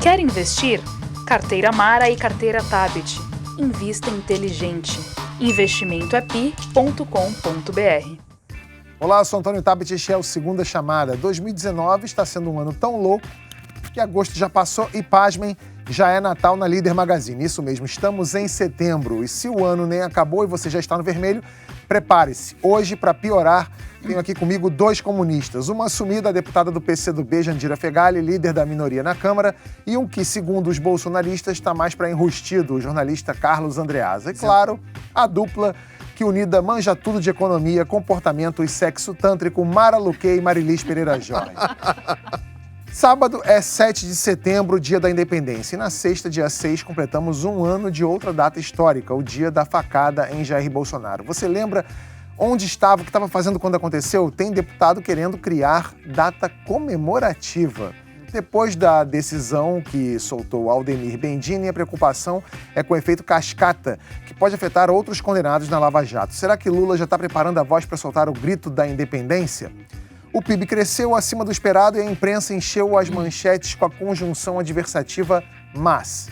Quer investir? Carteira Mara e Carteira Tabet. Invista inteligente. Investimento.pi.com.br. Olá, eu sou Antônio Tabet e este é o Segunda Chamada. 2019 está sendo um ano tão louco que agosto já passou e, pasmem, já é Natal na Líder Magazine. Isso mesmo, estamos em setembro e se o ano nem acabou e você já está no vermelho, prepare-se. Hoje, para piorar, tenho aqui comigo dois comunistas. Uma assumida, a deputada do PCdoB, Jandira Fegali, líder da minoria na Câmara, e um que, segundo os bolsonaristas, está mais para enrustido, o jornalista Carlos Andreasa. E, claro, a dupla que unida manja tudo de economia, comportamento e sexo tântrico, Mara Luque e Marilis Pereira Jorge. Sábado é 7 de setembro, dia da independência. E na sexta, dia 6, completamos um ano de outra data histórica, o dia da facada em Jair Bolsonaro. Você lembra onde estava, o que estava fazendo quando aconteceu? Tem deputado querendo criar data comemorativa. Depois da decisão que soltou Aldemir Bendini, a preocupação é com o efeito cascata, que pode afetar outros condenados na Lava Jato. Será que Lula já está preparando a voz para soltar o grito da independência? O PIB cresceu acima do esperado e a imprensa encheu as manchetes com a conjunção adversativa mas.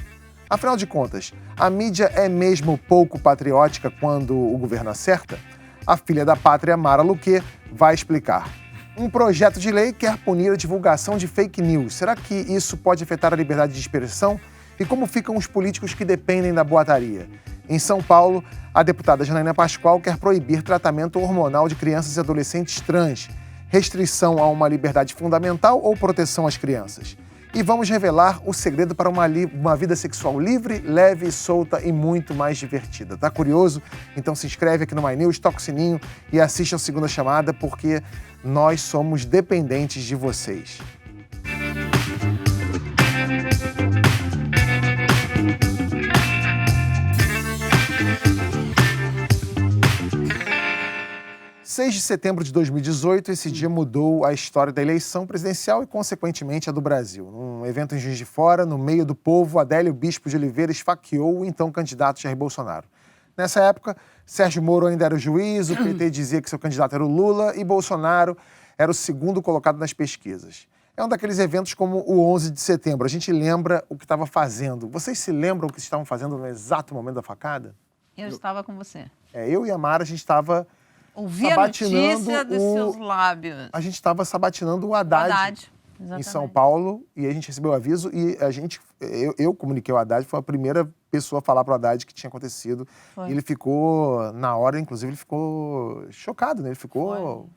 Afinal de contas, a mídia é mesmo pouco patriótica quando o governo acerta? A filha da pátria, Mara Luque, vai explicar. Um projeto de lei quer punir a divulgação de fake news. Será que isso pode afetar a liberdade de expressão? E como ficam os políticos que dependem da boataria? Em São Paulo, a deputada Janaína Pascoal quer proibir tratamento hormonal de crianças e adolescentes trans. Restrição a uma liberdade fundamental ou proteção às crianças? E vamos revelar o segredo para uma vida sexual livre, leve, solta e muito mais divertida. Tá curioso? Então se inscreve aqui no My News, toca o sininho e assiste a Segunda Chamada, porque nós somos dependentes de vocês. Em 6 de setembro de 2018, esse dia mudou a história da eleição presidencial e, consequentemente, a do Brasil. Num evento em Juiz de Fora, no meio do povo, Adélio Bispo de Oliveira esfaqueou o então candidato Jair Bolsonaro. Nessa época, Sérgio Moro ainda era o juiz, o PT dizia que seu candidato era o Lula e Bolsonaro era o segundo colocado nas pesquisas. É um daqueles eventos como o 11 de setembro. A gente lembra o que estava fazendo. Vocês se lembram o que estavam fazendo no exato momento da facada? Eu estava com você. Eu e a Mara, a gente estava ouvi a notícia dos seus lábios. A gente estava sabatinando o Haddad em São Paulo e a gente recebeu o aviso e eu comuniquei o Haddad, foi a primeira pessoa a falar para o Haddad que tinha acontecido. E ele ficou, na hora, inclusive, ele ficou chocado, né? Ele ficou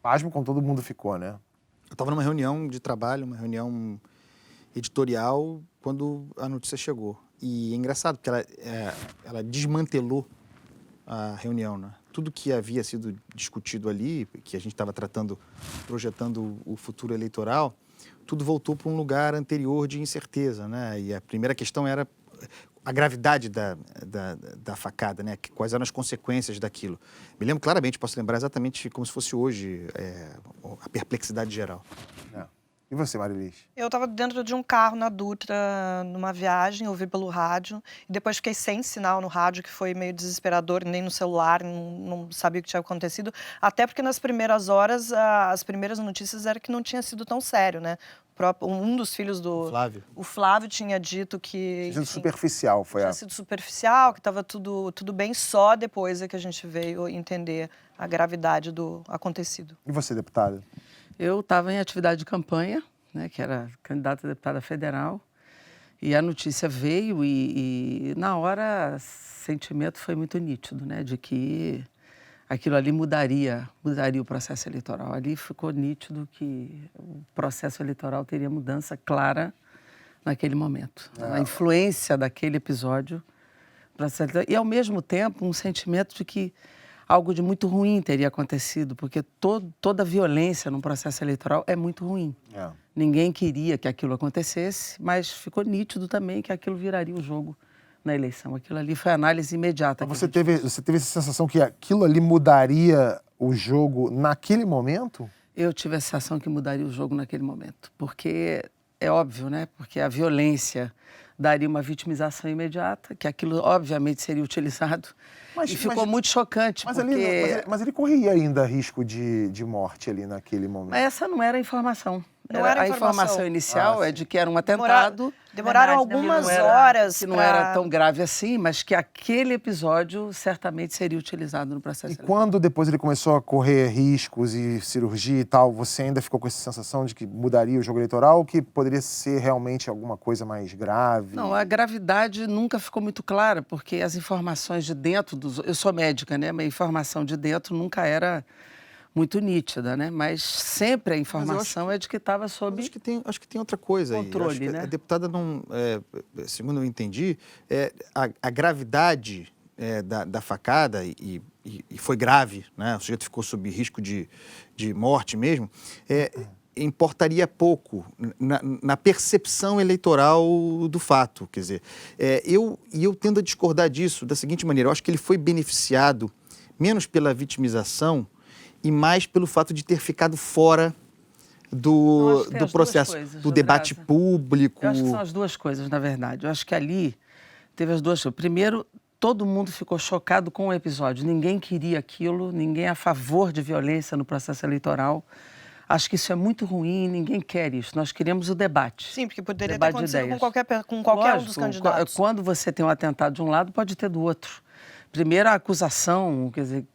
pasmo como todo mundo ficou, né? Eu estava numa reunião de trabalho, uma reunião editorial, quando a notícia chegou. E é engraçado, porque ela desmantelou a reunião, né? Tudo que havia sido discutido ali, que a gente estava projetando o futuro eleitoral, tudo voltou para um lugar anterior de incerteza, né? E a primeira questão era a gravidade da facada, né? Quais eram as consequências daquilo. Me lembro claramente, posso lembrar exatamente como se fosse hoje a perplexidade geral. E você, Marilis? Eu estava dentro de um carro na Dutra, numa viagem, ouvi pelo rádio, e depois fiquei sem sinal no rádio, que foi meio desesperador, nem no celular, não sabia o que tinha acontecido, até porque nas primeiras horas, as primeiras notícias eram que não tinha sido tão sério, né? Um dos filhos do... Flávio. O Flávio tinha dito que... Tinha sido superficial, foi tinha sido superficial, que estava tudo bem, só depois é que a gente veio entender a gravidade do acontecido. E você, deputada? Eu estava em atividade de campanha, né, que era candidata a deputada federal, e a notícia veio e na hora, o sentimento foi muito nítido, né, de que aquilo ali mudaria o processo eleitoral. Ali ficou nítido que o processo eleitoral teria mudança clara naquele momento. A influência daquele episódio, e ao mesmo tempo um sentimento de que algo de muito ruim teria acontecido, porque toda violência num processo eleitoral é muito ruim. Ninguém queria que aquilo acontecesse, mas ficou nítido também que aquilo viraria o jogo na eleição. Aquilo ali foi análise imediata. Você teve essa sensação que aquilo ali mudaria o jogo naquele momento? Eu tive a sensação que mudaria o jogo naquele momento, porque é óbvio, né? Porque a violência daria uma vitimização imediata, que aquilo obviamente seria utilizado. E ficou muito chocante, mas porque... Mas ele corria ainda risco de morte ali naquele momento. Mas essa não era a informação. Não era a informação inicial é de que era um atentado. Demoraram algumas horas. Que não era tão grave assim, mas que aquele episódio certamente seria utilizado no processo. E quando depois ele começou a correr riscos e cirurgia e tal, você ainda ficou com essa sensação de que mudaria o jogo eleitoral ou que poderia ser realmente alguma coisa mais grave? Não, a gravidade nunca ficou muito clara, porque as informações de dentro dos... Eu sou médica, né? Mas a informação de dentro nunca era muito nítida, né? Mas sempre a informação é de que estava sob acho que tem outra coisa controle, aí. Acho que né? a deputada não, segundo eu entendi, a gravidade da facada, e foi grave, né? O sujeito ficou sob risco de morte mesmo, importaria pouco na percepção eleitoral do fato. Quer dizer, eu tendo a discordar disso da seguinte maneira: eu acho que ele foi beneficiado menos pela vitimização e mais pelo fato de ter ficado fora do processo, do debate público. Eu acho que são as duas coisas, na verdade. Eu acho que ali teve as duas coisas. Primeiro, todo mundo ficou chocado com o episódio. Ninguém queria aquilo, ninguém é a favor de violência no processo eleitoral. Acho que isso é muito ruim, ninguém quer isso. Nós queremos o debate. Sim, porque poderia ter acontecido com qualquer Lógico, um dos candidatos. Quando você tem um atentado de um lado, pode ter do outro. Primeiro, a acusação, quer dizer,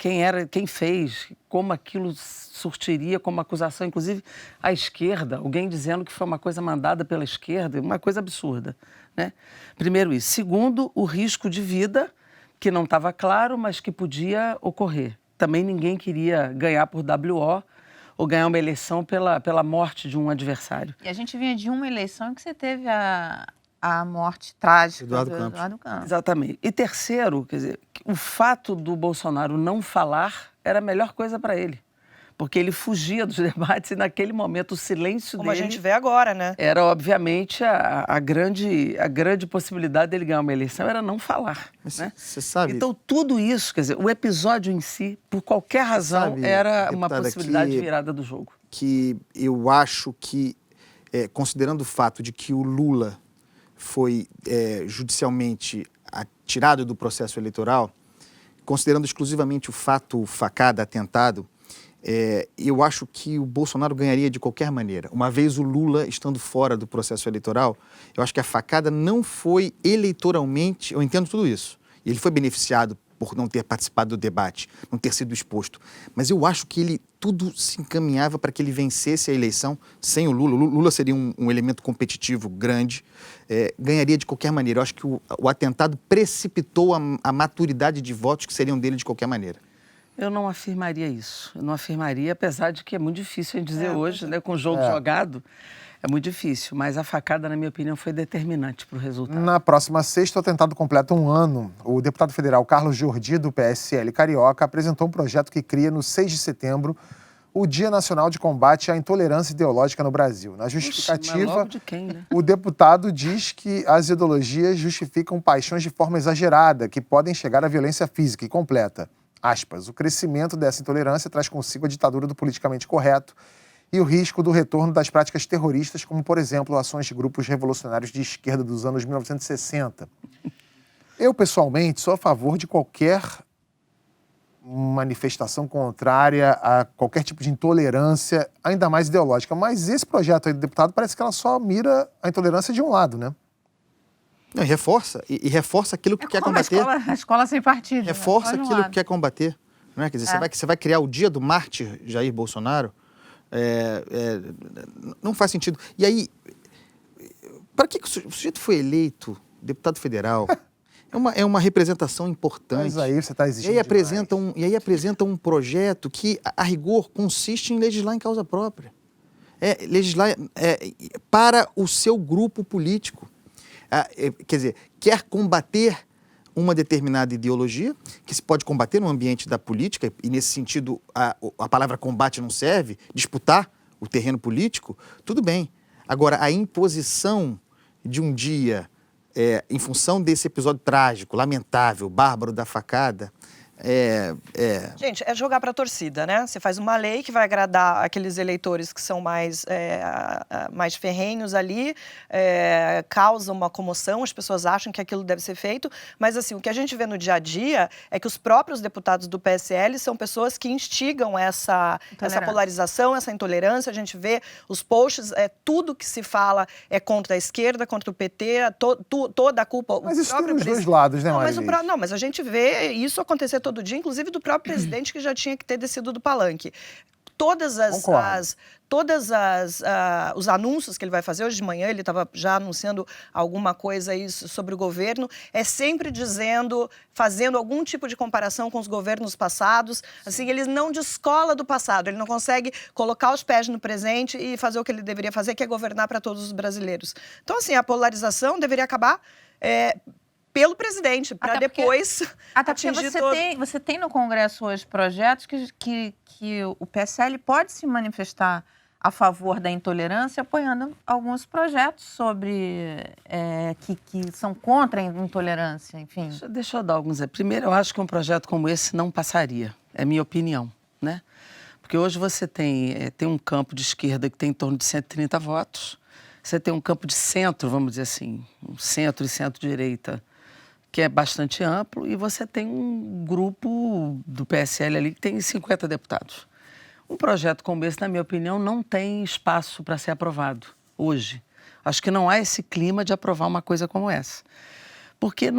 quem fez, como aquilo surtiria como acusação, inclusive à esquerda, alguém dizendo que foi uma coisa mandada pela esquerda, uma coisa absurda, né? Primeiro isso. Segundo, o risco de vida, que não estava claro, mas que podia ocorrer. Também ninguém queria ganhar por WO ou ganhar uma eleição pela morte de um adversário. E a gente vinha de uma eleição em que você teve a morte trágica do Eduardo Campos. Exatamente. E terceiro, quer dizer, o fato do Bolsonaro não falar era a melhor coisa para ele. Porque ele fugia dos debates e naquele momento o silêncio Como dele... a gente vê agora, né? Era, obviamente, a grande possibilidade dele ganhar uma eleição era não falar. Mas né? Você sabe... Então, tudo isso, quer dizer, o episódio em si, por qualquer razão, era uma possibilidade de virada do jogo. Que eu acho que, considerando o fato de que o Lula foi judicialmente tirado do processo eleitoral, considerando exclusivamente o fato facada, atentado, eu acho que o Bolsonaro ganharia de qualquer maneira. Uma vez o Lula estando fora do processo eleitoral, eu acho que a facada não foi eleitoralmente... Eu entendo tudo isso. E ele foi beneficiado por não ter participado do debate, não ter sido exposto. Mas eu acho que tudo se encaminhava para que ele vencesse a eleição sem o Lula. O Lula seria um elemento competitivo grande, ganharia de qualquer maneira. Eu acho que o atentado precipitou a maturidade de votos que seriam dele de qualquer maneira. Eu não afirmaria isso. Eu não afirmaria, apesar de que é muito difícil em dizer hoje, né, com o jogo jogado. É muito difícil, mas a facada, na minha opinião, foi determinante para o resultado. Na próxima sexta, o atentado completa um ano. O deputado federal Carlos Jordi, do PSL Carioca, apresentou um projeto que cria, no 6 de setembro, o Dia Nacional de Combate à Intolerância Ideológica no Brasil. Na justificativa, logo de quem, né? O deputado diz que as ideologias justificam paixões de forma exagerada, que podem chegar à violência física, e completa, aspas, o crescimento dessa intolerância traz consigo a ditadura do politicamente correto e o risco do retorno das práticas terroristas, como, por exemplo, ações de grupos revolucionários de esquerda dos anos 1960. Eu, pessoalmente, sou a favor de qualquer manifestação contrária a qualquer tipo de intolerância, ainda mais ideológica. Mas esse projeto aí do deputado parece que ela só mira a intolerância de um lado, né? Não, e reforça aquilo que quer combater. A escola sem partido. Reforça aquilo que quer combater. Não é? Quer dizer, você vai criar o dia do mártir Jair Bolsonaro. Não faz sentido. E aí, para que o sujeito foi eleito deputado federal? É uma representação importante. Mas aí você está exigindo e aí apresenta um projeto que, a rigor, consiste em legislar em causa própria. Legislar para o seu grupo político. Quer dizer, quer combater uma determinada ideologia, que se pode combater no ambiente da política, e nesse sentido a palavra combate não serve, disputar o terreno político, tudo bem. Agora, a imposição de um dia, em função desse episódio trágico, lamentável, bárbaro da facada, Gente, é jogar para a torcida, né? Você faz uma lei que vai agradar aqueles eleitores que são mais ferrenhos ali, causa uma comoção, as pessoas acham que aquilo deve ser feito, mas assim, o que a gente vê no dia a dia é que os próprios deputados do PSL são pessoas que instigam essa polarização, essa intolerância. A gente vê os posts, tudo que se fala é contra a esquerda, contra o PT, toda a culpa... Mas isso tem nos dois lados, né, Marilis? Mas a gente vê isso acontecer todo dia, inclusive do próprio presidente que já tinha que ter descido do palanque. Os anúncios que ele vai fazer hoje de manhã, ele estava já anunciando alguma coisa aí sobre o governo, é sempre fazendo algum tipo de comparação com os governos passados. Assim, ele não descola do passado, ele não consegue colocar os pés no presente e fazer o que ele deveria fazer, que é governar para todos os brasileiros. Então, assim, a polarização deveria acabar pelo presidente, para depois atingir você tem no Congresso hoje projetos que o PSL pode se manifestar a favor da intolerância, apoiando alguns projetos que são contra a intolerância, enfim. Deixa eu dar alguns. Primeiro, eu acho que um projeto como esse não passaria, é minha opinião, né? Porque hoje você tem um campo de esquerda que tem em torno de 130 votos, você tem um campo de centro, vamos dizer assim, um centro e centro-direita, que é bastante amplo, e você tem um grupo do PSL ali que tem 50 deputados. Um projeto como esse, na minha opinião, não tem espaço para ser aprovado hoje. Acho que não há esse clima de aprovar uma coisa como essa. Porque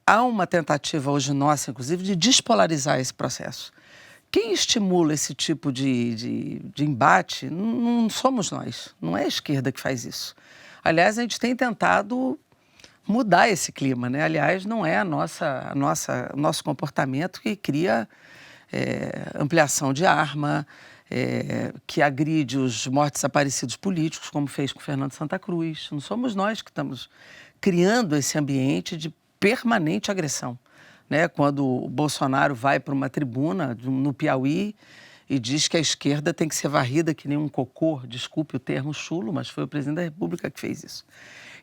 há uma tentativa hoje nossa, inclusive, de despolarizar esse processo. Quem estimula esse tipo de embate não somos nós, não é a esquerda que faz isso. Aliás, a gente tem tentado mudar esse clima, né? Aliás, não é nosso comportamento que cria ampliação de arma, que agride os mortos desaparecidos políticos, como fez com o Fernando Santa Cruz. Não somos nós que estamos criando esse ambiente de permanente agressão, né? Quando o Bolsonaro vai para uma tribuna no Piauí e diz que a esquerda tem que ser varrida que nem um cocô, desculpe o termo chulo, mas foi o presidente da República que fez isso.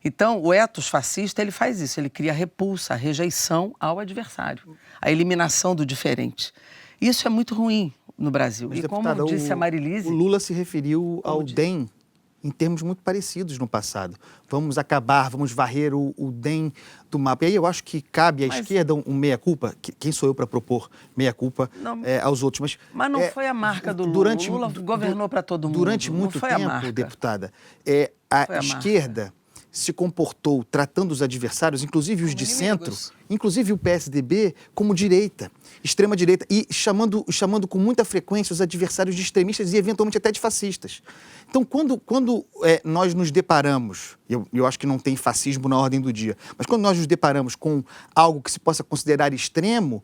Então, o ethos fascista, ele faz isso, ele cria a repulsa, a rejeição ao adversário, a eliminação do diferente. Isso é muito ruim no Brasil. Mas, e deputada, como disse a Marilise... O Lula se referiu ao DEM em termos muito parecidos no passado. Vamos varrer o DEM do mapa. E aí eu acho que cabe à esquerda um meia-culpa. Quem sou eu para propor meia-culpa aos outros? Mas não foi a marca do Lula. O Lula governou para todo mundo. Durante muito tempo, deputada, a esquerda se comportou tratando os adversários, inclusive os de centro, inclusive o PSDB, como direita, extrema-direita, e chamando com muita frequência os adversários de extremistas e eventualmente até de fascistas. Então, quando nós nos deparamos, eu acho que não tem fascismo na ordem do dia, mas quando nós nos deparamos com algo que se possa considerar extremo,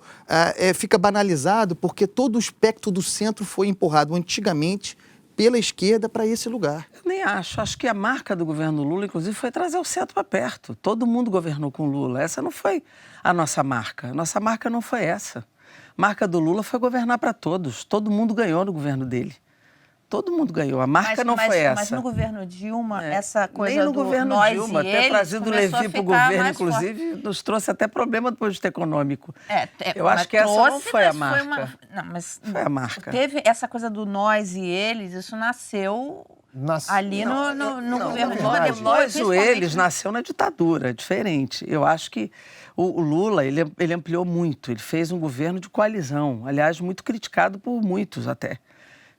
fica banalizado porque todo o espectro do centro foi empurrado antigamente pela esquerda para esse lugar. Eu nem acho. Acho que a marca do governo Lula, inclusive, foi trazer o centro para perto. Todo mundo governou com Lula. Essa não foi a nossa marca. A nossa marca não foi essa. A marca do Lula foi governar para todos. Todo mundo ganhou no governo dele. Todo mundo ganhou. A marca não foi essa. Mas no governo Dilma, essa coisa nem no governo nós Dilma, e ter eles trazido o Levi para o governo, inclusive, forte. nos trouxe até problema do ponto de vista econômico. Eu acho que essa não foi a marca. Foi a marca. Teve essa coisa do nós e eles, isso nasceu ali no governo Lula. Depois o eles nasceu na ditadura, é diferente. Eu acho que o Lula, ele ampliou muito, ele fez um governo de coalizão, aliás, muito criticado por muitos até.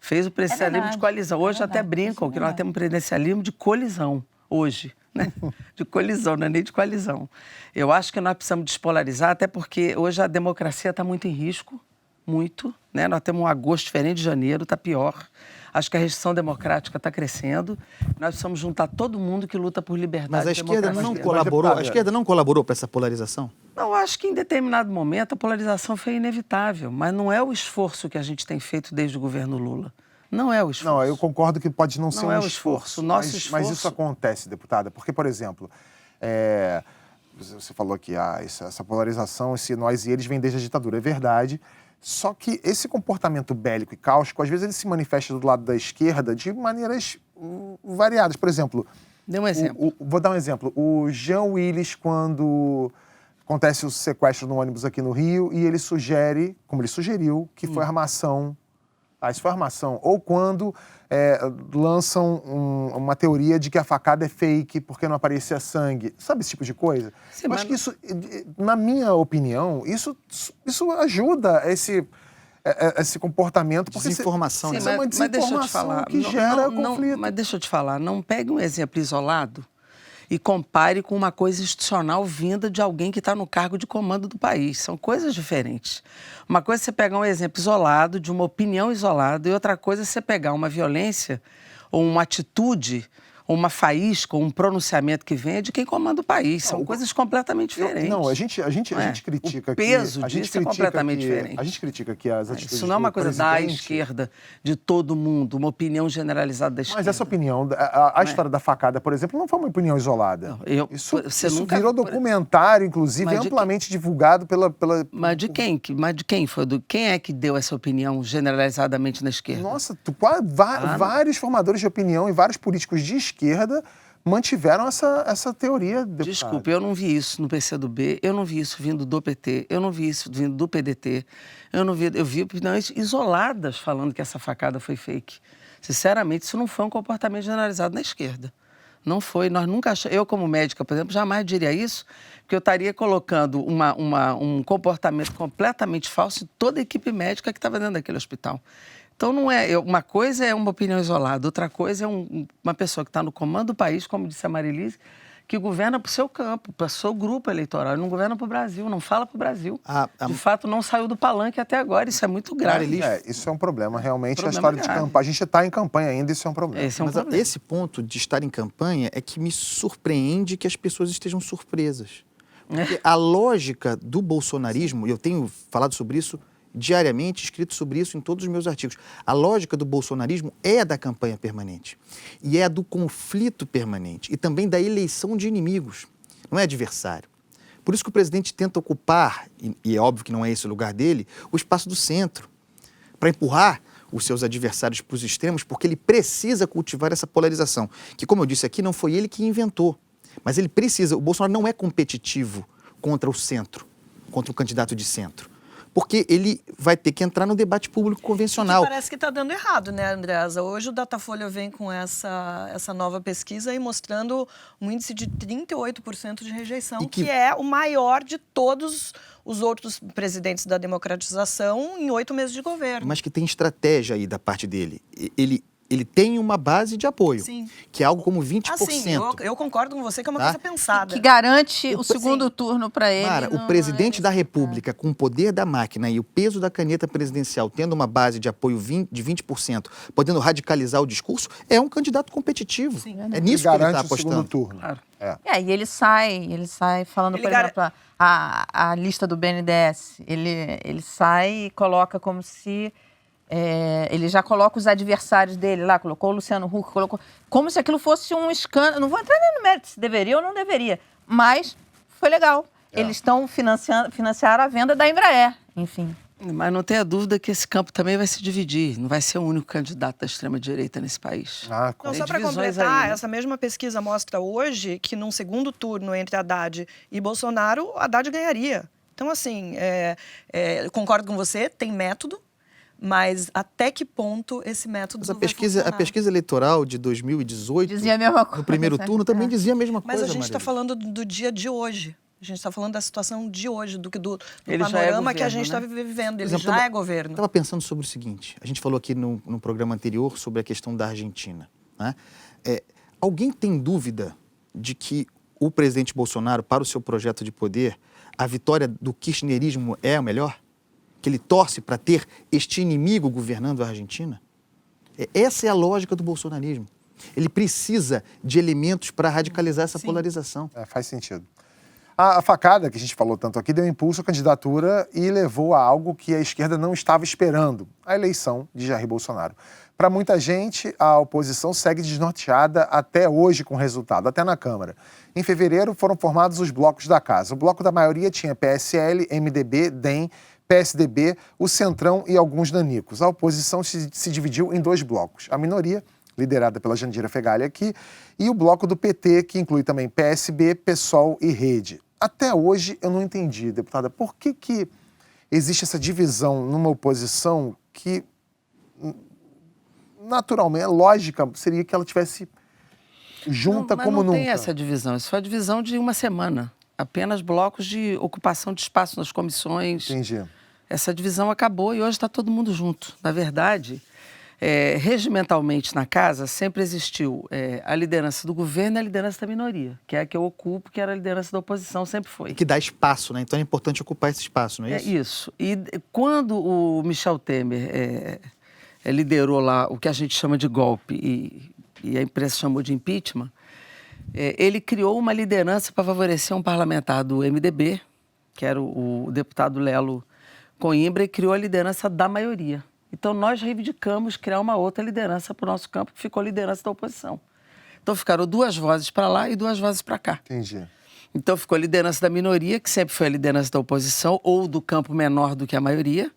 Fez o presidencialismo de coalizão. Hoje até brincam que nós temos um presidencialismo de colisão, hoje, né? De colisão, não é nem de coalizão. Eu acho que nós precisamos despolarizar, até porque hoje a democracia está muito em risco, muito, né? Nós temos um agosto diferente de janeiro, está pior. Acho que a restrição democrática está crescendo. Nós precisamos juntar todo mundo que luta por liberdade. Mas a esquerda não colaborou? A esquerda não colaborou para essa polarização? Não, acho que em determinado momento a polarização foi inevitável, mas não é o esforço que a gente tem feito desde o governo Lula. Não é o esforço. Não, eu concordo que pode não ser um esforço. Mas isso acontece, deputada, porque, por exemplo, você falou que essa polarização, esse nós e eles, vem desde a ditadura. É verdade. Só que esse comportamento bélico e cáustico, às vezes ele se manifesta do lado da esquerda de maneiras variadas. Por exemplo... Dê um exemplo. Vou dar um exemplo. O Jean Willis, quando acontece o sequestro no ônibus aqui no Rio e ele sugere, como ele sugeriu, que foi armação. Isso foi armação. Ou quando lançam uma teoria de que a facada é fake porque não aparecia sangue. Sabe esse tipo de coisa? Sim, Eu acho que isso, na minha opinião, isso ajuda esse comportamento. Porque Desinformação. Sim, isso é uma mas deixa eu te desinformação falar. que gera conflito. Mas deixa eu te falar, não pegue um exemplo isolado e compare com uma coisa institucional vinda de alguém que está no cargo de comando do país. São coisas diferentes. Uma coisa é você pegar um exemplo isolado, de uma opinião isolada, e outra coisa é você pegar uma violência ou uma atitude, ou uma faísca, ou um pronunciamento que venha de quem comanda o país. São coisas completamente diferentes. A gente critica o peso aqui... disso é completamente diferente. A gente critica aqui as atitudes Isso não é uma do coisa da presidente. esquerda, de todo mundo, uma opinião generalizada da esquerda. Mas essa opinião, a história da facada, por exemplo, não foi uma opinião isolada. Não, Isso nunca virou documentário, inclusive, Mas de amplamente divulgado pela... Mas de quem? Quem é que deu essa opinião generalizadamente na esquerda? Nossa, vários formadores de opinião e vários políticos de esquerda mantiveram essa teoria. Deputado. Desculpe, eu não vi isso no PCdoB, eu não vi isso vindo do PT, eu não vi isso vindo do PDT, eu vi opiniões isoladas falando que essa facada foi fake. Sinceramente, isso não foi um comportamento generalizado na esquerda. Não foi, nós nunca achamos, eu como médica, por exemplo, jamais diria isso, porque eu estaria colocando um comportamento completamente falso em toda a equipe médica que estava dentro daquele hospital. Então, não é, uma coisa é uma opinião isolada, outra coisa é uma pessoa que está no comando do país, como disse a Marilise, que governa para o seu campo, para o seu grupo eleitoral, não governa para o Brasil, não fala para o Brasil. De fato, não saiu do palanque até agora, isso é muito grave. Isso é um problema, realmente, Problema a história de grave. campanha. A gente está em campanha ainda, isso é um problema. Mas esse ponto de estar em campanha é que me surpreende que as pessoas estejam surpresas. Porque a lógica do bolsonarismo, e eu tenho falado sobre isso diariamente, escrito sobre isso em todos os meus artigos, a lógica do bolsonarismo é a da campanha permanente. E é a do conflito permanente. E também da eleição de inimigos, não é adversário. Por isso que o presidente tenta ocupar, e é óbvio que não é esse o lugar dele, o espaço do centro, para empurrar os seus adversários para os extremos, porque ele precisa cultivar essa polarização, que, como eu disse aqui, não foi ele que inventou, mas ele precisa. O Bolsonaro não é competitivo contra o centro, contra o candidato de centro, porque ele vai ter que entrar no debate público convencional. Que parece que está dando errado, né, Andreasa? Hoje o Datafolha vem com essa nova pesquisa aí mostrando um índice de 38% de rejeição, que é o maior de todos os outros presidentes da democratização em 8 meses de governo. Mas que tem estratégia aí da parte dele. Ele tem uma base de apoio, Sim. que é algo como 20%. Assim, eu concordo com você que é uma coisa pensada. Que garante o segundo turno para ele. Mara, o presidente da República, com o poder da máquina e o peso da caneta presidencial, tendo uma base de apoio de 20%, podendo radicalizar o discurso, é um candidato competitivo. Sim, é nisso que ele está garante o segundo apostando. turno. Claro. E ele sai falando, por exemplo, a lista do BNDES. Ele sai e coloca como se... ele já coloca os adversários dele lá, colocou o Luciano Huck, colocou como se aquilo fosse um escândalo. Não vou entrar nem no mérito se deveria ou não deveria, mas foi legal. Eles estão financiaram a venda da Embraer, enfim. Mas não tenha dúvida que esse campo também vai se dividir, não vai ser o único candidato da extrema-direita nesse país. Não, só para completar, essa mesma pesquisa mostra hoje que num segundo turno entre Haddad e Bolsonaro, Haddad ganharia. Então, assim, eu concordo com você, tem método, mas até que ponto esse método Mas a pesquisa eleitoral de 2018, dizia a mesma coisa, no primeiro turno, também dizia a mesma coisa, Mas a gente está Maria. falando do dia de hoje. A gente está falando da situação de hoje, do Ele panorama que a governo, gente está né? vivendo. Ele Por exemplo, já é governo. Eu estava pensando sobre o seguinte, a gente falou aqui no programa anterior sobre a questão da Argentina. Né? Alguém tem dúvida de que o presidente Bolsonaro, para o seu projeto de poder, a vitória do kirchnerismo é a melhor? Que ele torce para ter este inimigo governando a Argentina? Essa é a lógica do bolsonarismo. Ele precisa de elementos para radicalizar essa polarização. Faz sentido. A facada, que a gente falou tanto aqui, deu impulso à candidatura e levou a algo que a esquerda não estava esperando, a eleição de Jair Bolsonaro. Para muita gente, a oposição segue desnorteada até hoje com o resultado, até na Câmara. Em fevereiro, foram formados os blocos da casa. O bloco da maioria tinha PSL, MDB, DEM, PSDB, o Centrão e alguns nanicos. A oposição se dividiu em 2 blocos. A minoria, liderada pela Jandira Fegali aqui, e o bloco do PT, que inclui também PSB, PSOL e Rede. até hoje eu não entendi, deputada, por que existe essa divisão numa oposição que, naturalmente, lógica seria que ela tivesse junta como nunca. Não tem essa divisão, isso foi a divisão de uma semana. Apenas blocos de ocupação de espaço nas comissões. Entendi. Essa divisão acabou e hoje está todo mundo junto. Na verdade, regimentalmente na casa sempre existiu a liderança do governo e a liderança da minoria, que é a que eu ocupo, que era a liderança da oposição, sempre foi. E que dá espaço, né? Então é importante ocupar esse espaço, não é isso? É isso. E quando o Michel Temer liderou lá o que a gente chama de golpe e a imprensa chamou de impeachment, ele criou uma liderança para favorecer um parlamentar do MDB, que era o deputado Lelo Coimbra, e criou a liderança da maioria. Então, nós reivindicamos criar uma outra liderança para o nosso campo, que ficou a liderança da oposição. Então, ficaram 2 vozes para lá e 2 vozes para cá. Entendi. Então, ficou a liderança da minoria, que sempre foi a liderança da oposição, ou do campo menor do que a maioria,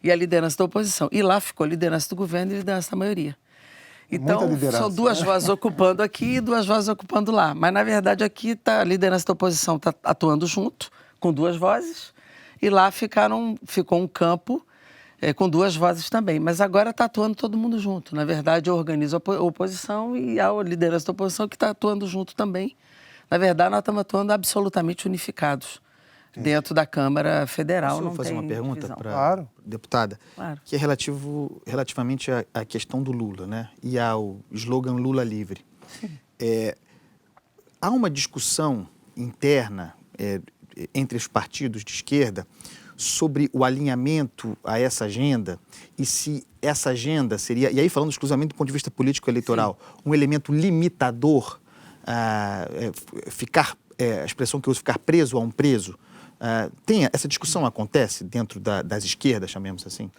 e a liderança da oposição. E lá ficou a liderança do governo e a liderança da maioria. Então, são 2 vozes ocupando aqui e 2 vozes ocupando lá. Mas, na verdade, aqui a liderança da oposição está atuando junto, com 2 vozes, e lá ficou um campo com 2 vozes também. Mas agora está atuando todo mundo junto. Na verdade, eu organizo a oposição e a liderança da oposição que está atuando junto também. Na verdade, nós estamos atuando absolutamente unificados dentro da Câmara Federal. Posso fazer uma pergunta para Claro. a deputada? Claro. Que é relativamente à questão do Lula, né? E ao slogan Lula livre. Há uma discussão interna entre os partidos de esquerda sobre o alinhamento a essa agenda e se essa agenda seria, e aí falando exclusivamente do ponto de vista político-eleitoral, um elemento limitador, a expressão que eu uso, ficar preso a um preso. Essa discussão acontece dentro das esquerdas, chamemos assim?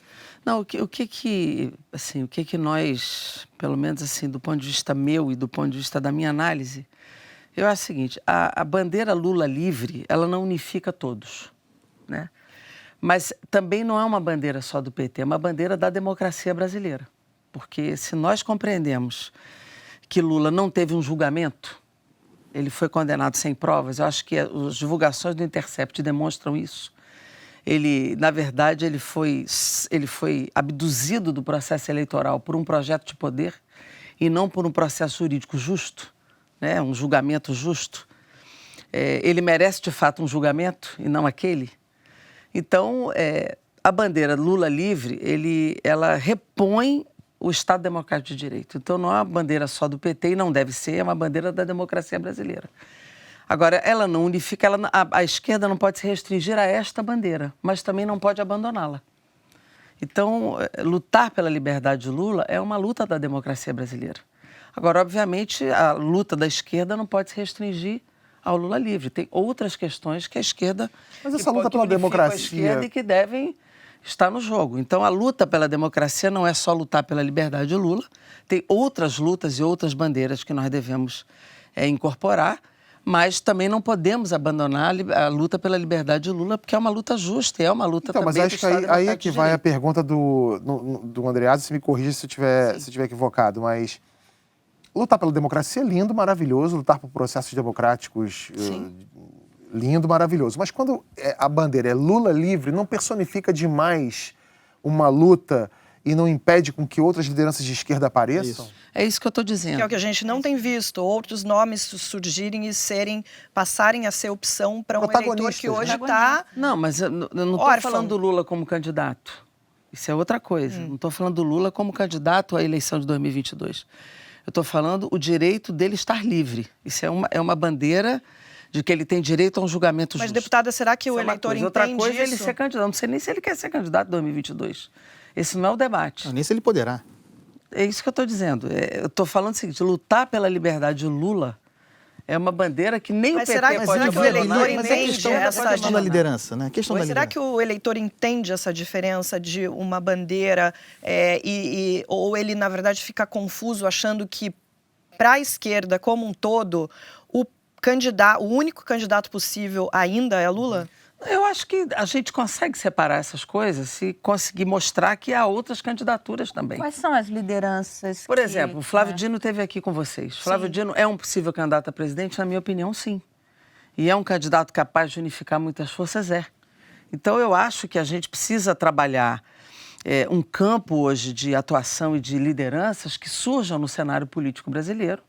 Não, o que nós, pelo menos assim, do ponto de vista meu e do ponto de vista da minha análise, eu acho o seguinte, a bandeira Lula livre, ela não unifica todos, né? Mas também não é uma bandeira só do PT, é uma bandeira da democracia brasileira. Porque se nós compreendemos que Lula não teve um julgamento, ele foi condenado sem provas, eu acho que as divulgações do Intercept demonstram isso. Na verdade, ele foi abduzido do processo eleitoral por um projeto de poder e não por um processo jurídico justo, né? Um julgamento justo. Ele merece, de fato, um julgamento e não aquele. Então, a bandeira Lula livre, ela repõe o Estado Democrático de Direito. Então, não é uma bandeira só do PT e não deve ser, é uma bandeira da democracia brasileira. Agora, ela não unifica, a esquerda não pode se restringir a esta bandeira, mas também não pode abandoná-la. Então, lutar pela liberdade de Lula é uma luta da democracia brasileira. Agora, obviamente, a luta da esquerda não pode se restringir ao Lula livre. Tem outras questões que a esquerda... Mas essa luta pela democracia... E que devem estar no jogo. Então, a luta pela democracia não é só lutar pela liberdade de Lula. Tem outras lutas e outras bandeiras que nós devemos incorporar, mas também não podemos abandonar a luta pela liberdade de Lula, porque é uma luta justa e é uma luta também do Estado Democrático de Direito. Mas acho que aí é que vai a pergunta do Andreasa, se me corrija se eu estiver equivocado, mas... Lutar pela democracia é lindo, maravilhoso. Lutar por processos democráticos, lindo, maravilhoso. Mas quando a bandeira é Lula livre, não personifica demais uma luta e não impede com que outras lideranças de esquerda apareçam? É isso que eu estou dizendo. Que é o que a gente não tem visto. Outros nomes surgirem e passarem a ser opção para um eleitor que hoje está... Não, mas eu não estou falando do Lula como candidato. Isso é outra coisa. Não estou falando do Lula como candidato à eleição de 2022. Eu estou falando o direito dele estar livre. Isso é uma bandeira de que ele tem direito a um julgamento justo. Mas, deputada, será que o eleitor entende outra coisa isso? É ele ser candidato. Não sei nem se ele quer ser candidato em 2022. Esse não é o debate. Nem se ele poderá. É isso que eu estou dizendo. Eu estou falando o seguinte, lutar pela liberdade de Lula é uma bandeira que nem o PT pode abandonar. Mas será que o eleitor entende essa questão da liderança, né? Será que o eleitor entende essa diferença de uma bandeira ou ele, na verdade, fica confuso achando que, para a esquerda como um todo, o único candidato possível ainda é Lula? Eu acho que a gente consegue separar essas coisas se conseguir mostrar que há outras candidaturas também. Quais são as lideranças? Por exemplo, o Flávio Dino esteve aqui com vocês. Flávio Dino é um possível candidato a presidente? Na minha opinião, sim. E é um candidato capaz de unificar muitas forças? É. Então, eu acho que a gente precisa trabalhar um campo hoje de atuação e de lideranças que surjam no cenário político brasileiro,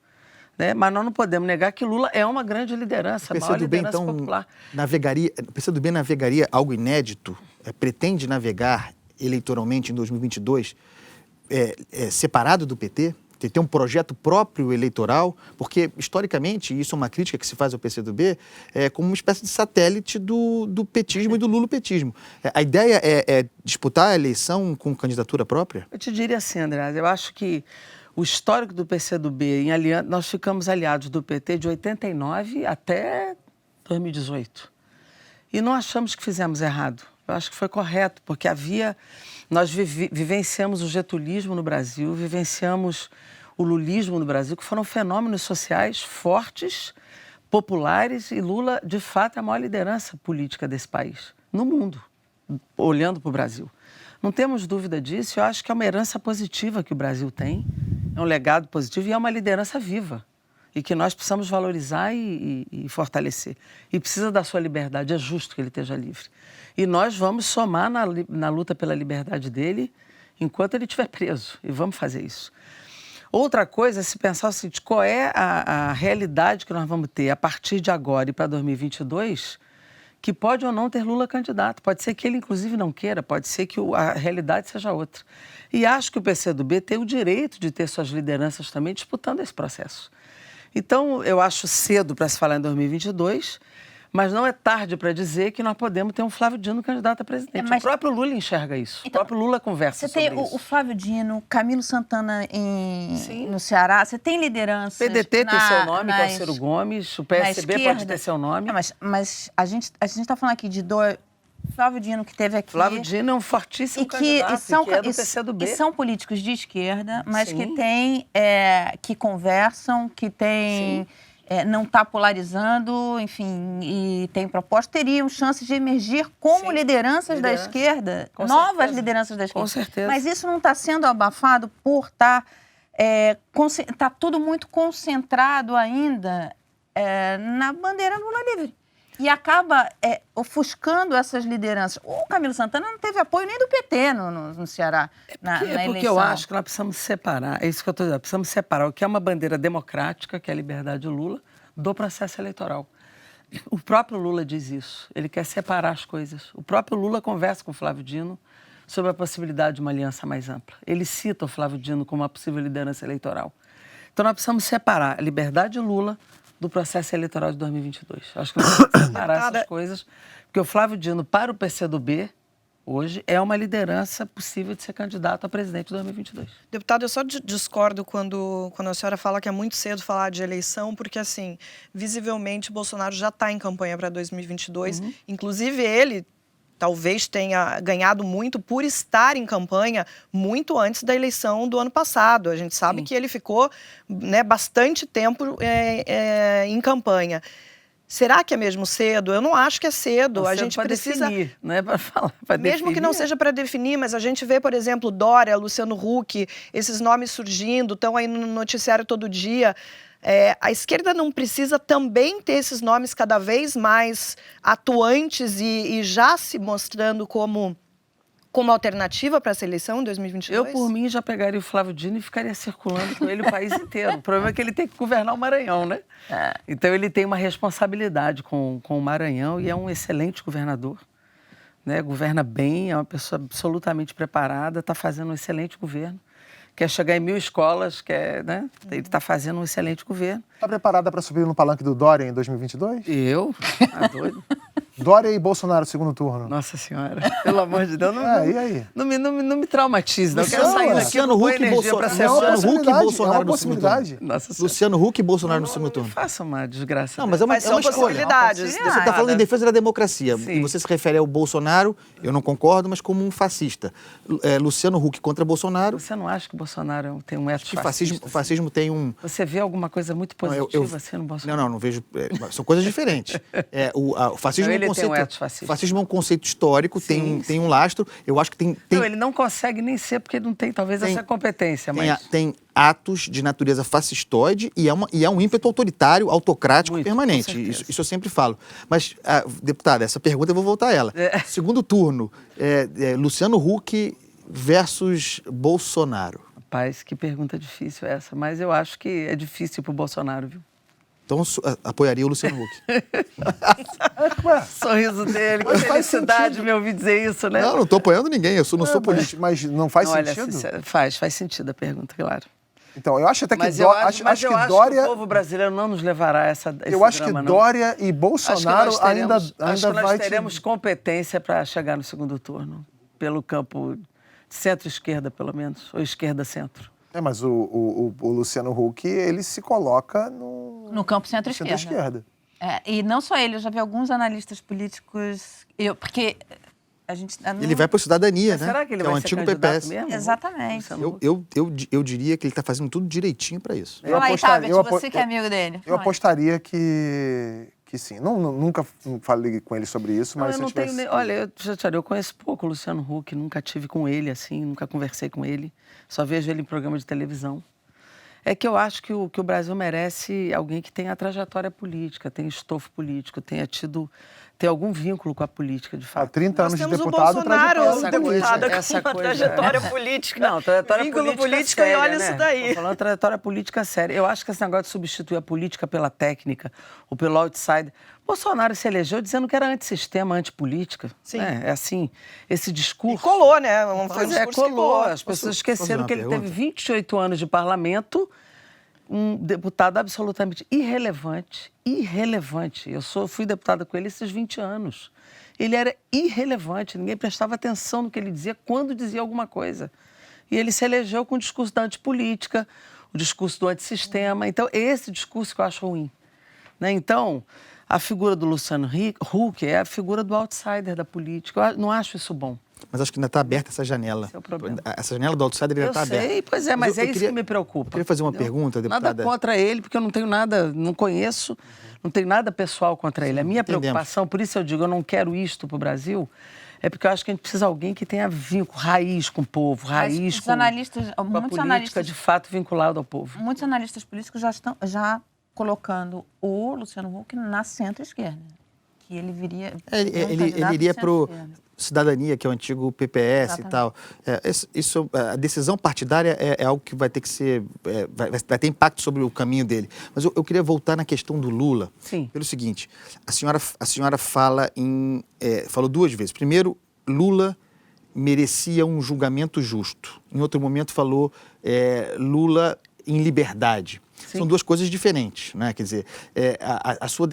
né? Mas nós não podemos negar que Lula é uma grande liderança, a maior liderança popular. O PCdoB navegaria algo inédito? Pretende navegar eleitoralmente em 2022 separado do PT? Ter um projeto próprio eleitoral? Porque, historicamente, isso é uma crítica que se faz ao PCdoB, como uma espécie de satélite do petismo e do lulopetismo. A ideia é disputar a eleição com candidatura própria? Eu te diria assim, André, eu acho que o histórico do PCdoB, nós ficamos aliados do PT de 89 até 2018. E não achamos que fizemos errado. Eu acho que foi correto, porque nós vivenciamos o getulismo no Brasil, vivenciamos o lulismo no Brasil, que foram fenômenos sociais fortes, populares, e Lula, de fato, é a maior liderança política desse país, no mundo, olhando para o Brasil. Não temos dúvida disso, eu acho que é uma herança positiva que o Brasil tem, é um legado positivo e é uma liderança viva, e que nós precisamos valorizar e fortalecer. E precisa da sua liberdade, é justo que ele esteja livre. E nós vamos somar na luta pela liberdade dele enquanto ele estiver preso, e vamos fazer isso. Outra coisa é se pensar o seguinte, qual é a realidade que nós vamos ter a partir de agora e para 2022, que pode ou não ter Lula candidato. Pode ser que ele, inclusive, não queira, pode ser que a realidade seja outra. E acho que o PCdoB tem o direito de ter suas lideranças também disputando esse processo. Então, eu acho cedo para se falar em 2022, mas não é tarde para dizer que nós podemos ter um Flávio Dino candidato a presidente. O próprio Lula enxerga isso. Então, o próprio Lula conversa sobre isso. Você tem o Flávio Dino, Camilo Santana no Ceará. Você tem lideranças. O PDT tem seu nome, que é o Ciro Gomes. O PSB pode ter seu nome. Mas a gente está falando aqui de dois... Flávio Dino, que teve aqui... Flávio Dino é um fortíssimo candidato, que é do PCdoB. E são políticos de esquerda, mas que têm... que conversam, que têm... não está polarizando, enfim, e tem proposta, teriam chances de emergir como lideranças da esquerda, novas lideranças da esquerda. Com certeza. Mas isso não está sendo abafado por estar... tá tudo muito concentrado ainda na bandeira Lula livre. E acaba ofuscando essas lideranças. O Camilo Santana não teve apoio nem do PT no Ceará, na eleição. Porque eu acho que nós precisamos separar, é isso que eu estou dizendo, precisamos separar o que é uma bandeira democrática, que é a liberdade de Lula, do processo eleitoral. O próprio Lula diz isso, ele quer separar as coisas. O próprio Lula conversa com o Flávio Dino sobre a possibilidade de uma aliança mais ampla. Ele cita o Flávio Dino como uma possível liderança eleitoral. Então nós precisamos separar a liberdade de Lula do processo eleitoral de 2022. Acho que nós precisamos separar essas coisas, porque o Flávio Dino, para o PCdoB, hoje, é uma liderança possível de ser candidato a presidente de 2022. Deputado, eu só discordo quando a senhora fala que é muito cedo falar de eleição, porque, assim, visivelmente, Bolsonaro já está em campanha para 2022. Inclusive, ele talvez tenha ganhado muito por estar em campanha muito antes da eleição do ano passado. A gente sabe que ele ficou, né, bastante tempo em campanha. Será que é mesmo cedo? Eu não acho que é cedo. A gente precisa definir, não é para falar, para mesmo definir. Que não seja para definir, mas a gente vê, por exemplo, Dória, Luciano Huck, esses nomes surgindo, estão aí no noticiário todo dia. A esquerda não precisa também ter esses nomes cada vez mais atuantes e já se mostrando como alternativa para essa eleição em 2022? Eu, por mim, já pegaria o Flávio Dino e ficaria circulando com ele o país inteiro. O problema é que ele tem que governar o Maranhão, né? Então, ele tem uma responsabilidade com o Maranhão e é um excelente governador, né? Governa bem, é uma pessoa absolutamente preparada, está fazendo um excelente governo. Quer chegar em 1000 escolas, né? Ele está fazendo um excelente governo. Está preparada para subir no palanque do Dória em 2022? Eu? Tá doido? Dória e Bolsonaro, segundo turno. Nossa Senhora, pelo amor de Deus. E aí? Não me traumatize, não. Eu quero sair daqui Luciano Huck e Bolsonaro no segundo turno. Luciano Huck e Bolsonaro no segundo turno. Não faça uma desgraça. Não, mas é uma escolha. Possibilidades. Você está falando em defesa da democracia. Sim. E você se refere ao Bolsonaro, eu não concordo, mas como um fascista. Luciano Huck contra Bolsonaro. Você não acha que o Bolsonaro tem um ethos fascista? O fascismo tem um... Você vê alguma coisa muito positiva assim no Bolsonaro? Não vejo. São coisas diferentes. O fascismo ele tem um conceito. ethos fascista. Fascismo é um conceito histórico, Sim, tem um lastro. Eu acho que tem Não, ele não consegue nem ser porque ele não tem, talvez, essa competência. tem atos de natureza fascistoide e é um ímpeto autoritário, autocrático Muito, permanente. com certeza. Isso eu sempre falo. Mas, deputada, essa pergunta eu vou voltar a ela. Segundo turno, Luciano Huck versus Bolsonaro. Rapaz, que pergunta difícil essa. Mas eu acho que é difícil pro Bolsonaro, viu? Então, apoiaria o Luciano Huck. Sorriso dele, que felicidade me ouvir dizer isso, né? Não estou apoiando ninguém, não sou político. Mas não faz Olha, sentido? faz sentido a pergunta, claro. Então, eu acho até que Mas Dória... eu acho que o povo brasileiro não nos levará a esse Eu acho que drama, não. Dória e Bolsonaro Acho que ainda nós teremos competência para chegar no segundo turno, pelo campo de centro-esquerda, pelo menos, ou esquerda-centro. Mas o Luciano Huck, ele se coloca No campo centro-esquerda. centro-esquerda. E não só ele, eu já vi alguns analistas políticos... Porque a gente... Ele vai para a cidadania, Mas né? será que ele é o vai ser antigo candidato PPS. mesmo? Exatamente. Eu diria que ele está fazendo tudo direitinho para isso. Fala aí, Tabet, você que é amigo dele. Eu apostaria que sim. Nunca falei com ele sobre isso, mas se eu tivesse... Olha, eu conheço pouco o Luciano Huck, nunca tive com ele, assim, nunca conversei com ele. Só vejo ele em programa de televisão. É que eu acho que o Brasil merece alguém que tenha trajetória política, tenha estofo político, tenha algum vínculo com a política, de fato. Há 30 anos de Nós temos deputado, o Bolsonaro, trajetória deputada, essa com uma coisa, trajetória política. Não, trajetória vínculo política séria, e olha né? isso daí. Tô falando trajetória política séria. Eu acho que esse negócio de substituir a política pela técnica ou pelo outsider... Bolsonaro se elegeu dizendo que era antissistema, antipolítica. Sim. É assim, esse discurso... E colou, né? Foi um Pois discurso que colou. As pessoas esqueceram uma que ele pergunta? teve 28 anos de parlamento, um deputado absolutamente irrelevante. Eu fui deputada com ele esses 20 anos. Ele era irrelevante, ninguém prestava atenção no que ele dizia, quando dizia alguma coisa. E ele se elegeu com o discurso da antipolítica, o discurso do antissistema. Então, esse discurso que eu acho ruim. Né? Então, a figura do Luciano Huck é a figura do outsider da política. Eu não acho isso bom. Mas acho que ainda está aberta essa janela. Esse é o problema. Essa janela do outsider ainda está aberta. Eu sei, pois é, mas é isso que me preocupa. Eu queria fazer uma pergunta, deputada. Nada contra ele, porque eu não tenho nada, não conheço, não tenho nada pessoal contra ele. A minha preocupação, por isso eu digo, eu não quero isto para o Brasil, é porque eu acho que a gente precisa de alguém que tenha vínculo, raiz com o povo, raiz com a política de fato vinculada ao povo. Muitos analistas políticos já estão colocando o Luciano Huck na centro-esquerda. Que ele viria... Ele iria para o Cidadania, que é o antigo PPS. Exatamente. E tal. A decisão partidária é algo que vai ter que ser... vai ter impacto sobre o caminho dele. Mas eu queria voltar na questão do Lula. Sim. Pelo seguinte, a senhora falou duas vezes. Primeiro, Lula merecia um julgamento justo. Em outro momento falou Lula em liberdade. Sim. São duas coisas diferentes, né? Quer dizer,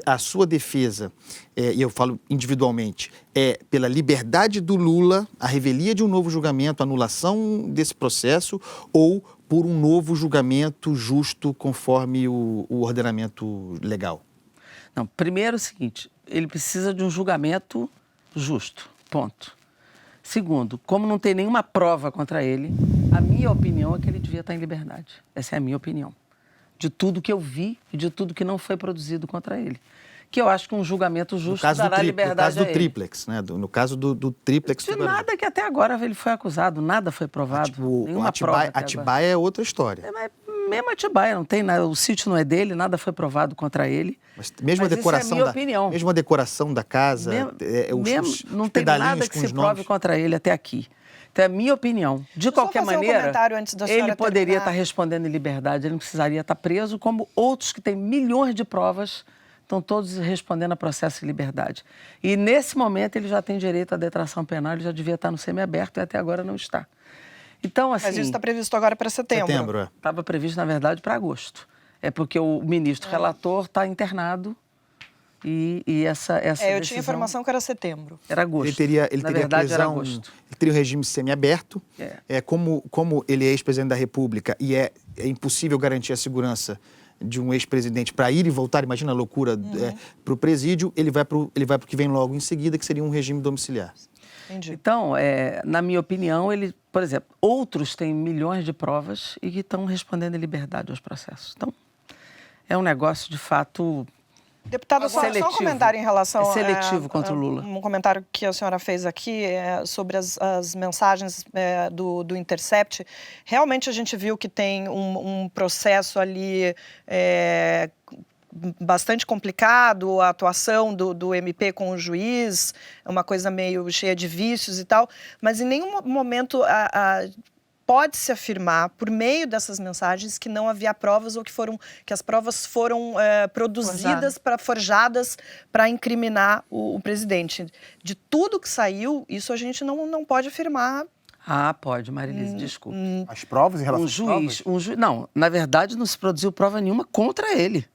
a sua defesa, e eu falo individualmente, é pela liberdade do Lula, a revelia de um novo julgamento, a anulação desse processo, ou por um novo julgamento justo conforme o ordenamento legal? Não, primeiro é o seguinte, ele precisa de um julgamento justo, ponto. Segundo, como não tem nenhuma prova contra ele, a minha opinião é que ele devia estar em liberdade. Essa é a minha opinião. De tudo que eu vi e de tudo que não foi produzido contra ele. Que eu acho que um julgamento justo dará liberdade a ele. No caso do triplex, né? No caso do triplex... De nada que até agora ele foi acusado, nada foi provado, nenhuma prova. Atibaia é outra história. Mas mesmo Atibaia, não tem nada, o sítio não é dele, nada foi provado contra ele. Mas mesmo a decoração é a minha opinião. Mesmo a decoração da casa, não tem nada que se prove contra ele até aqui. Então, é a minha opinião. De qualquer maneira, ele poderia estar respondendo em liberdade, ele não precisaria estar preso, como outros que têm milhões de provas estão todos respondendo a processo em liberdade. E, nesse momento, ele já tem direito à detração penal, ele já devia estar no semiaberto e até agora não está. Então, assim... Mas isso está previsto agora para setembro. Estava previsto, na verdade, para agosto. É porque o ministro relator está internado e essa decisão... Eu tinha informação que era setembro. Era agosto. Ele teria era agosto. Ele teria um regime semiaberto. Como ele é ex-presidente da República e é impossível garantir a segurança de um ex-presidente para ir e voltar, imagina a loucura, para o presídio, ele vai para o que vem logo em seguida, que seria um regime domiciliar. Entendi. Então, na minha opinião, ele, por exemplo, outros têm milhões de provas e que estão respondendo em liberdade aos processos. Então, é um negócio, de fato, Deputada, só um Seletivo. comentário em relação É seletivo contra o Lula. Um comentário que a senhora fez aqui sobre as mensagens do Intercept. Realmente a gente viu que tem um processo ali bastante complicado, a atuação do MP com o juiz, é uma coisa meio cheia de vícios e tal, mas em nenhum momento pode-se afirmar, por meio dessas mensagens, que não havia provas ou que as provas foram produzidas, forjadas para incriminar o presidente. De tudo que saiu, isso a gente não pode afirmar. Ah, pode, Marilise, desculpe. As provas em relação às provas? Não, na verdade não se produziu prova nenhuma contra ele.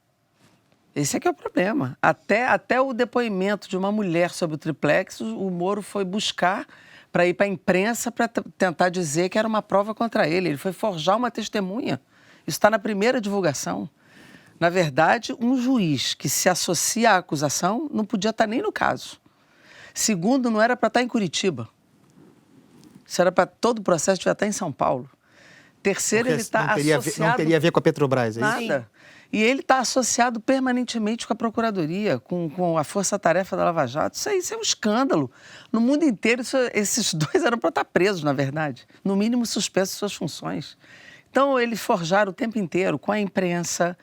Esse é que é o problema. Até o depoimento de uma mulher sobre o triplex, o Moro foi buscar para ir para a imprensa para tentar dizer que era uma prova contra ele. Ele foi forjar uma testemunha. Isso está na primeira divulgação. Na verdade, um juiz que se associa à acusação não podia estar nem no caso. Segundo, não era para estar em Curitiba. Isso era para todo o processo devia estar em São Paulo. Terceiro, Porque ele está associado... Não teria a ver com a Petrobras, é isso? Nada. E ele está associado permanentemente com a Procuradoria, com a Força-Tarefa da Lava Jato. Isso é um escândalo. No mundo inteiro, esses dois eram para estar presos, na verdade. No mínimo, suspensos de suas funções. Então, eles forjaram o tempo inteiro com a imprensa,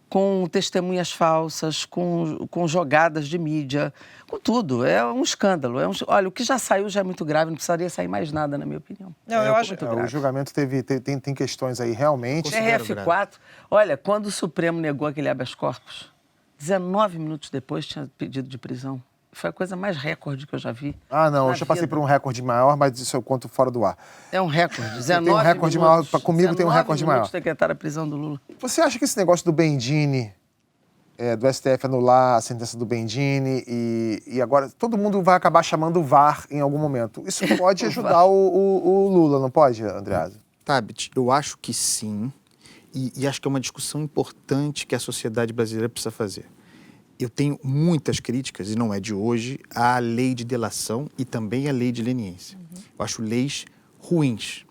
com testemunhas falsas, com jogadas de mídia, com tudo. É um escândalo. Olha, o que já saiu já é muito grave, não precisaria sair mais nada, na minha opinião. Não, eu acho... O julgamento tem questões aí, realmente. TRF4, olha, quando o Supremo negou aquele habeas corpus, 19 minutos depois tinha pedido de prisão. Foi a coisa mais recorde que eu já vi. Ah, não, eu já passei por um recorde maior, mas isso eu conto fora do ar. É um recorde, 19 tem um recorde minutos, maior, comigo tem um recorde maior. Decretar a prisão do Lula. Você acha que esse negócio do Bendini, do STF anular a sentença do Bendini e agora todo mundo vai acabar chamando o VAR em algum momento, isso pode ajudar o Lula, não pode, Andreasa? Tabet, eu acho que sim, e acho que é uma discussão importante que a sociedade brasileira precisa fazer. Eu tenho muitas críticas, e não é de hoje, à lei de delação e também à lei de leniência. Eu acho leis ruins.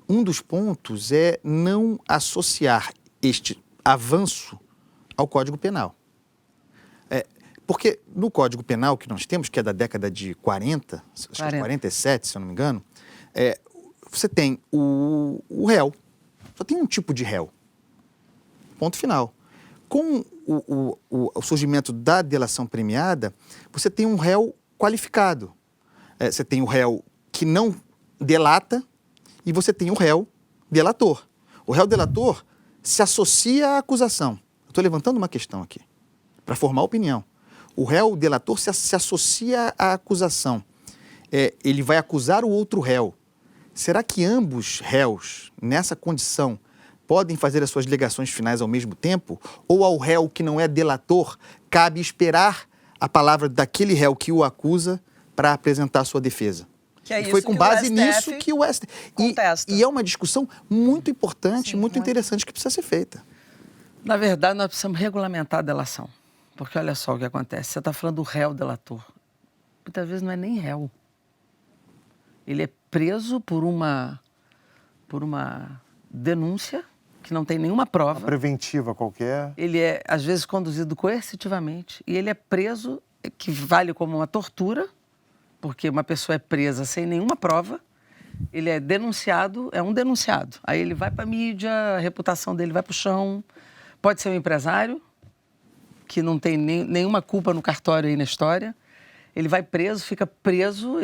Um dos pontos é não associar este avanço ao Código Penal. Porque no Código Penal que nós temos, que é da década de 40, acho que é 47, se eu não me engano, você tem o réu. Só tem um tipo de réu. Ponto final. Com o surgimento da delação premiada, você tem um réu qualificado. Você tem o réu que não delata e você tem o réu delator. O réu delator se associa à acusação. Estou levantando uma questão aqui, para formar opinião. O réu delator se associa à acusação. Ele vai acusar o outro réu. Será que ambos réus, nessa condição, podem fazer as suas alegações finais ao mesmo tempo? Ou ao réu que não é delator, cabe esperar a palavra daquele réu que o acusa para apresentar a sua defesa? E foi com base nisso que o STF contesta. E é uma discussão muito importante, sim, muito interessante que precisa ser feita. Na verdade, nós precisamos regulamentar a delação. Porque olha só o que acontece. Você está falando do réu delator. Muitas vezes não é nem réu. Ele é preso por uma denúncia que não tem nenhuma prova. Uma preventiva qualquer. Ele é, às vezes, conduzido coercitivamente. E ele é preso, que vale como uma tortura, porque uma pessoa é presa sem nenhuma prova. Ele é denunciado, é um denunciado. Aí ele vai para a mídia, a reputação dele vai para o chão. Pode ser um empresário, que não tem nenhuma culpa no cartório aí na história. Ele vai preso, fica preso,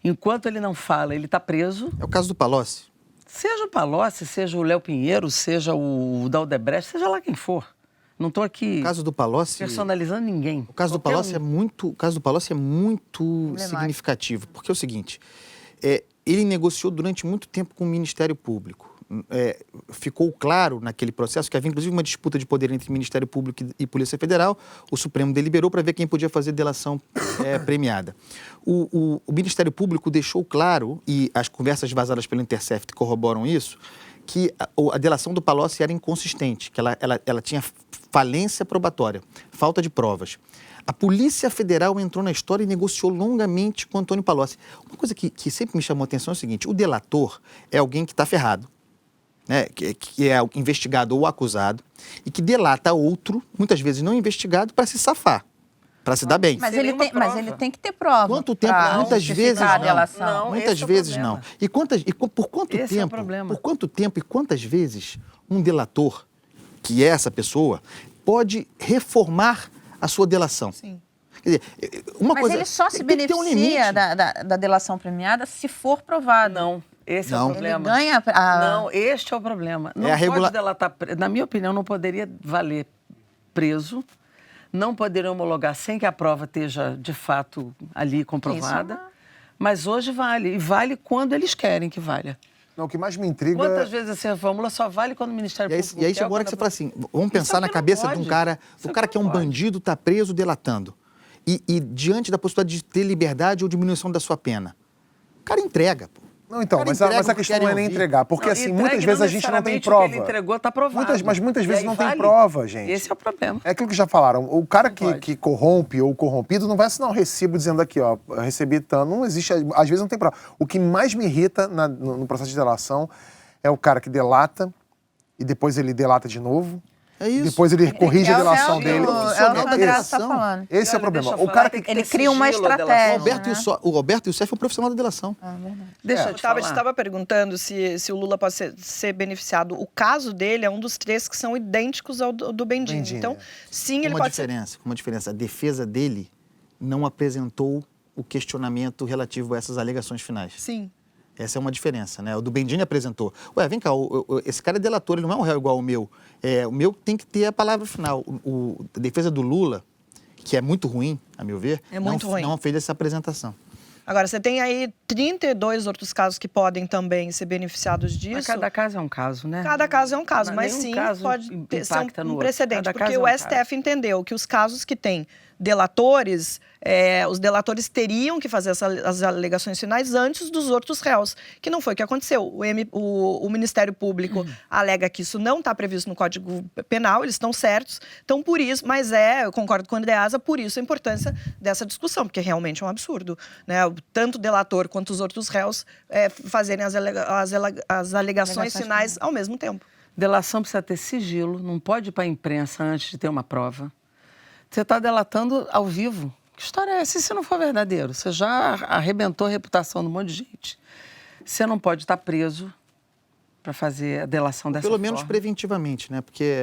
enquanto ele não fala, ele está preso. É o caso do Palocci. Seja o Palocci, seja o Léo Pinheiro, seja o da Odebrecht, seja lá quem for. Não estou aqui o caso do Palocci, personalizando ninguém. O caso do Palocci é muito significativo, porque é o seguinte, ele negociou durante muito tempo com o Ministério Público. Ficou claro naquele processo que havia inclusive uma disputa de poder entre Ministério Público e Polícia Federal. O Supremo deliberou para ver quem podia fazer delação premiada. O Ministério Público deixou claro, e as conversas vazadas pelo Intercept corroboram isso, que a delação do Palocci era inconsistente, que ela tinha falência probatória, falta de provas. A Polícia Federal entrou na história e negociou longamente com Antônio Palocci. Uma coisa que sempre me chamou a atenção é o seguinte: o delator é alguém que está ferrado. né, que é investigado ou acusado, e que delata outro, muitas vezes não investigado, para se safar, para se dar bem. Mas ele tem que ter prova. Quanto tempo? Muitas vezes a não. delação. Muitas vezes não. E por quanto Esse é o tempo? problema. Por quanto tempo e quantas vezes um delator, que é essa pessoa, pode reformar a sua delação? Sim. Quer dizer, uma Mas coisa, ele só se tem que ter um beneficia limite. da delação premiada se for provado. Não, esse é Não. o Ele problema. ganha Não, este é o problema. Não É a regula- pode delatar, na minha opinião, não poderia valer preso, não poderia homologar sem que a prova esteja, de fato, ali comprovada. Mas hoje vale, e vale quando eles querem que valha. Não, o que mais me intriga... Quantas vezes essa fórmula só vale quando o Ministério E aí, Público e aí quer chega uma hora ou que você quando fala a- assim, vamos pensar na que cabeça não de um pode. cara, Isso do cara que é um não pode. bandido, está preso, delatando. E diante da possibilidade de ter liberdade ou diminuição da sua pena. O cara entrega, pô. Não, então, Cara, mas a entrega o que questão não é querem nem ouvir. entregar, porque Não, assim, entregue muitas vezes a gente não tem necessariamente prova. O que ele entregou está provado. Mas muitas E vezes aí não tem vale. prova, gente. Esse é o problema. É aquilo que já falaram. O cara pode. que corrompe ou corrompido não vai assinar um recibo dizendo aqui, ó, eu recebi tanto. Não existe, às vezes não tem prova. O que mais me irrita no processo de delação é o cara que delata e depois ele delata de novo. É isso. Depois ele corrige a delação o- dele. É o que o Graça está falando. Esse é o Olha, problema. deixa eu O falar, cara tem que... que Ele ter cria uma sigilo da estratégia. delação. O Roberto Youssef foi um profissional da delação. Deixa eu O te Tabet falar. estava perguntando se o Lula pode ser beneficiado. O caso dele é um dos 3 que são idênticos ao do Bendini. Bendini, Então, sim, ele Uma pode ser... diferença. A defesa dele não apresentou o questionamento relativo a essas alegações finais. Sim. Essa é uma diferença, né? O do Bendini apresentou. Ué, vem cá, esse cara é delator, ele não é um réu igual ao meu. O meu tem que ter a palavra final. A defesa do Lula, que é muito ruim, a meu ver, É muito ruim. não fez essa apresentação. Agora, você tem aí 32 outros casos que podem também ser beneficiados disso. Mas cada caso é um caso, né? Cada caso é um caso, mas Nenhum sim caso pode ser impacta no um outro. precedente, Cada porque caso é o um STF caso. entendeu que os casos que têm delatores, os delatores teriam que fazer as alegações finais antes dos outros réus, que não foi o que aconteceu. O Ministério Público alega que isso não está previsto no Código Penal, eles estão certos, então por isso, mas eu concordo com o Andreasa, por isso a importância dessa discussão, porque realmente é um absurdo, né? Tanto o delator quanto os outros réus fazerem as alegações finais ao mesmo tempo. Delação precisa ter sigilo, não pode ir para a imprensa antes de ter uma prova. Você está delatando ao vivo. Que história é essa? E se não for verdadeiro? Você já arrebentou a reputação de um monte de gente. Você não pode estar preso para fazer a delação dessa Pelo forma. menos preventivamente, né? Porque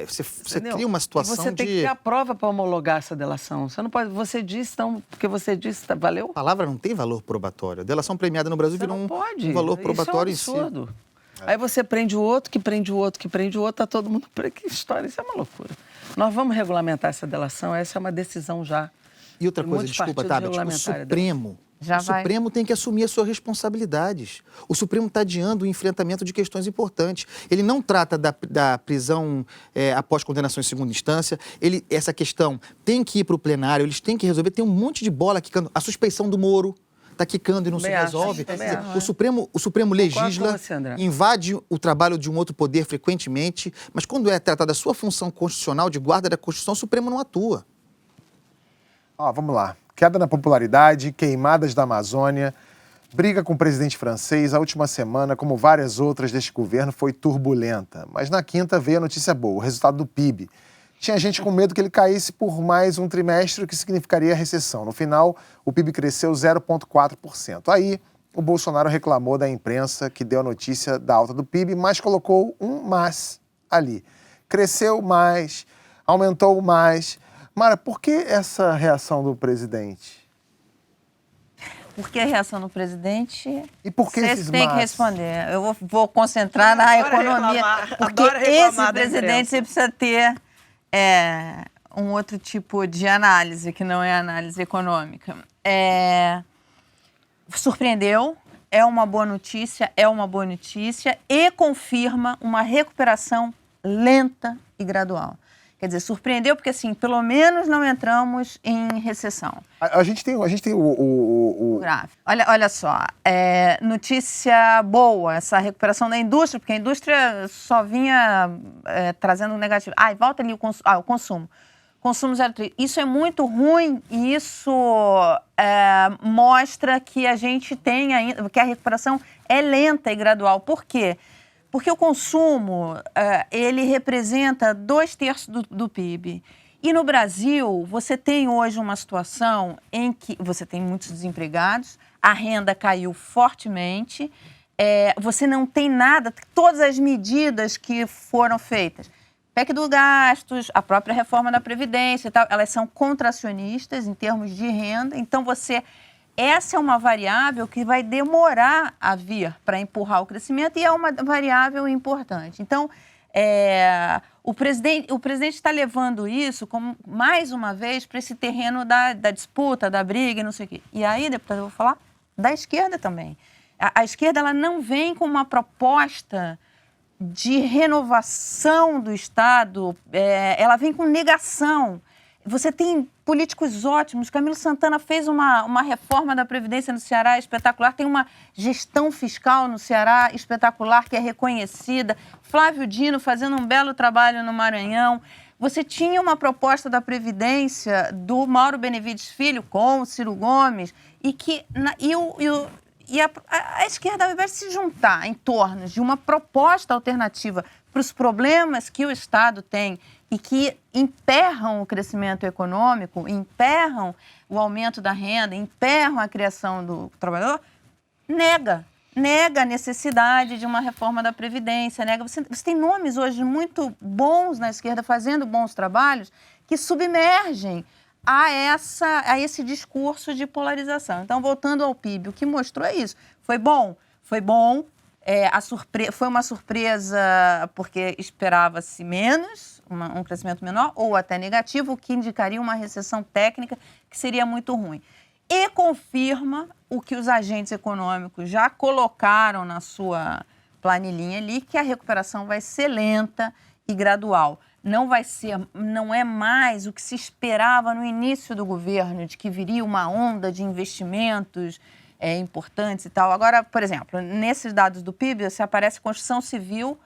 você Entendeu? cria uma E situação você tem que de... ter a prova para homologar essa delação. Você não pode... Você disse, então, porque você disse, valeu? A palavra não tem valor probatório. A delação premiada no Brasil Você virou não pode. um valor probatório em Isso si. é um absurdo. Aí você prende o outro, que prende o outro, que prende o outro, tá todo mundo... Que história, isso é uma loucura. Nós vamos regulamentar essa delação, essa é uma decisão já. E outra Tem coisa, muitos desculpa, partidos Tabet, o regulamentaram a Supremo... Já o vai. Supremo tem que assumir as suas responsabilidades. O Supremo está adiando o enfrentamento de questões importantes. Ele não trata da prisão após condenação em segunda instância. Essa questão tem que ir para o plenário, eles têm que resolver. Tem um monte de bola quicando. A suspeição do Moro está quicando e não Também se acho, resolve. também Quer dizer, acho. o Supremo legisla, com você, André. invade o trabalho de um outro poder frequentemente, mas quando é tratada a sua função constitucional de guarda da Constituição, o Supremo não atua. Ó, vamos lá. Queda na popularidade, queimadas da Amazônia, briga com o presidente francês. A última semana, como várias outras deste governo, foi turbulenta. Mas na quinta veio a notícia boa, o resultado do PIB. Tinha gente com medo que ele caísse por mais um trimestre, o que significaria recessão. No final, o PIB cresceu 0,4%. Aí, o Bolsonaro reclamou da imprensa que deu a notícia da alta do PIB, mas colocou um mas ali. Cresceu mais, aumentou mais. Mara, por que essa reação do presidente? Porque a reação do presidente... E por que Vocês esses têm que mas? responder. Eu vou concentrar na Adora economia. reclamar, Porque adora reclamar esse da presidente imprensa. você precisa ter um outro tipo de análise, que não é análise econômica. Surpreendeu, é uma boa notícia e confirma uma recuperação lenta e gradual. Quer dizer, surpreendeu porque, assim, pelo menos não entramos em recessão. A gente tem o Grave. Olha só, notícia boa, essa recuperação da indústria, porque a indústria só vinha trazendo um negativo. Volta ali o consumo. Consumo 0,3. Isso é muito ruim e isso mostra que a gente tem ainda, que a recuperação é lenta e gradual. Por quê? Porque o consumo, ele representa 2/3 do PIB. E no Brasil, você tem hoje uma situação em que você tem muitos desempregados, a renda caiu fortemente, você não tem nada, todas as medidas que foram feitas, PEC dos gastos, a própria reforma da Previdência e tal, elas são contracionistas em termos de renda, então essa é uma variável que vai demorar a vir para empurrar o crescimento e é uma variável importante. Então, o presidente está levando isso, como, mais uma vez, para esse terreno da disputa, da briga e não sei o quê. E aí, deputado, eu vou falar da esquerda também. A esquerda ela não vem com uma proposta de renovação do Estado, ela vem com negação. Você tem políticos ótimos. Camilo Santana fez uma reforma da Previdência no Ceará espetacular. Tem uma gestão fiscal no Ceará espetacular que é reconhecida. Flávio Dino fazendo um belo trabalho no Maranhão. Você tinha uma proposta da Previdência do Mauro Benevides Filho com o Ciro Gomes a esquerda, ao invés de se juntar em torno de uma proposta alternativa para os problemas que o Estado tem e que emperram o crescimento econômico, emperram o aumento da renda, emperram a criação do trabalhador, nega a necessidade de uma reforma da Previdência, você tem nomes hoje muito bons na esquerda fazendo bons trabalhos que submergem a esse discurso de polarização. Então, voltando ao PIB, o que mostrou é isso. Foi bom. Foi uma surpresa porque esperava-se menos, um crescimento menor, ou até negativo, o que indicaria uma recessão técnica que seria muito ruim. E confirma o que os agentes econômicos já colocaram na sua planilhinha ali, que a recuperação vai ser lenta e gradual. Não é mais o que se esperava no início do governo, de que viria uma onda de investimentos importantes e tal. Agora, por exemplo, nesses dados do PIB, você aparece construção civil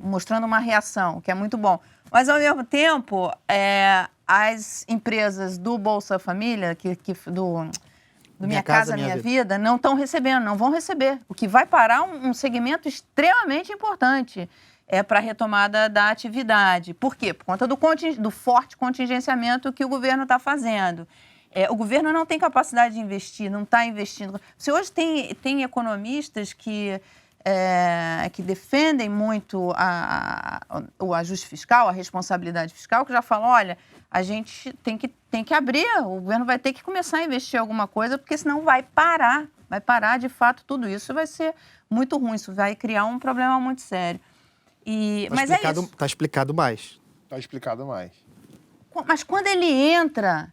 mostrando uma reação, que é muito bom. Mas, ao mesmo tempo, as empresas do Bolsa Família, do Minha Casa Minha Vida, não estão recebendo, não vão receber. O que vai parar um segmento extremamente importante para a retomada da atividade. Por quê? Por conta do forte contingenciamento que o governo está fazendo. O governo não tem capacidade de investir, não está investindo. Se hoje tem economistas que defendem muito o ajuste fiscal, a responsabilidade fiscal, que já falam, olha, a gente tem que abrir, o governo vai ter que começar a investir em alguma coisa, porque senão vai parar de fato tudo isso, vai ser muito ruim, isso vai criar um problema muito sério. Mas é isso. Está explicado mais. Está explicado mais. Mas quando ele entra,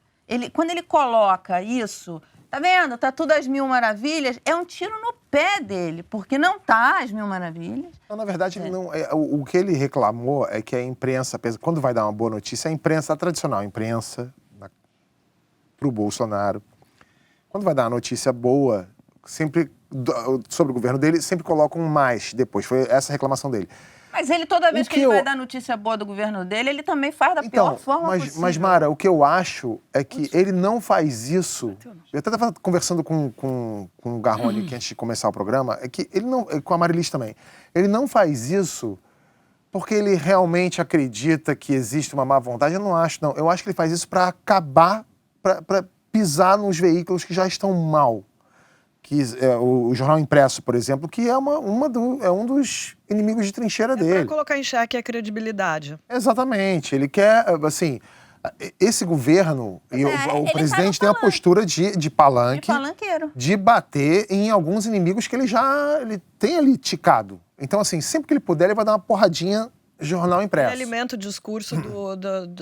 quando ele coloca isso, tá vendo? Tá tudo às mil maravilhas, é um tiro no pé dele, porque não tá às mil maravilhas. Não, na verdade, o que ele reclamou é que a imprensa, quando vai dar uma boa notícia, a imprensa, a tradicional imprensa, pro Bolsonaro, quando vai dar uma notícia boa, sempre, sobre o governo dele, sempre coloca um mais depois. Foi essa a reclamação dele. Mas ele, toda vez que ele vai dar notícia boa do governo dele, ele também faz da pior forma possível. Mas, Mara, o que eu acho é que ele não faz isso... Eu até estava conversando com o Garrone aqui antes de começar o programa, é que ele não... Com a Marilis também. Ele não faz isso porque ele realmente acredita que existe uma má vontade. Eu não acho, não. Eu acho que ele faz isso para acabar, para pisar nos veículos que já estão mal. O jornal impresso, por exemplo, que é um dos inimigos de trincheira dele. Para colocar em xeque a credibilidade. Exatamente. Ele quer, assim, esse governo, o presidente tem a postura de palanque, de bater em alguns inimigos que ele tem ali ticado. Então, assim, sempre que ele puder, ele vai dar uma porradinha jornal impresso. Ele alimenta o discurso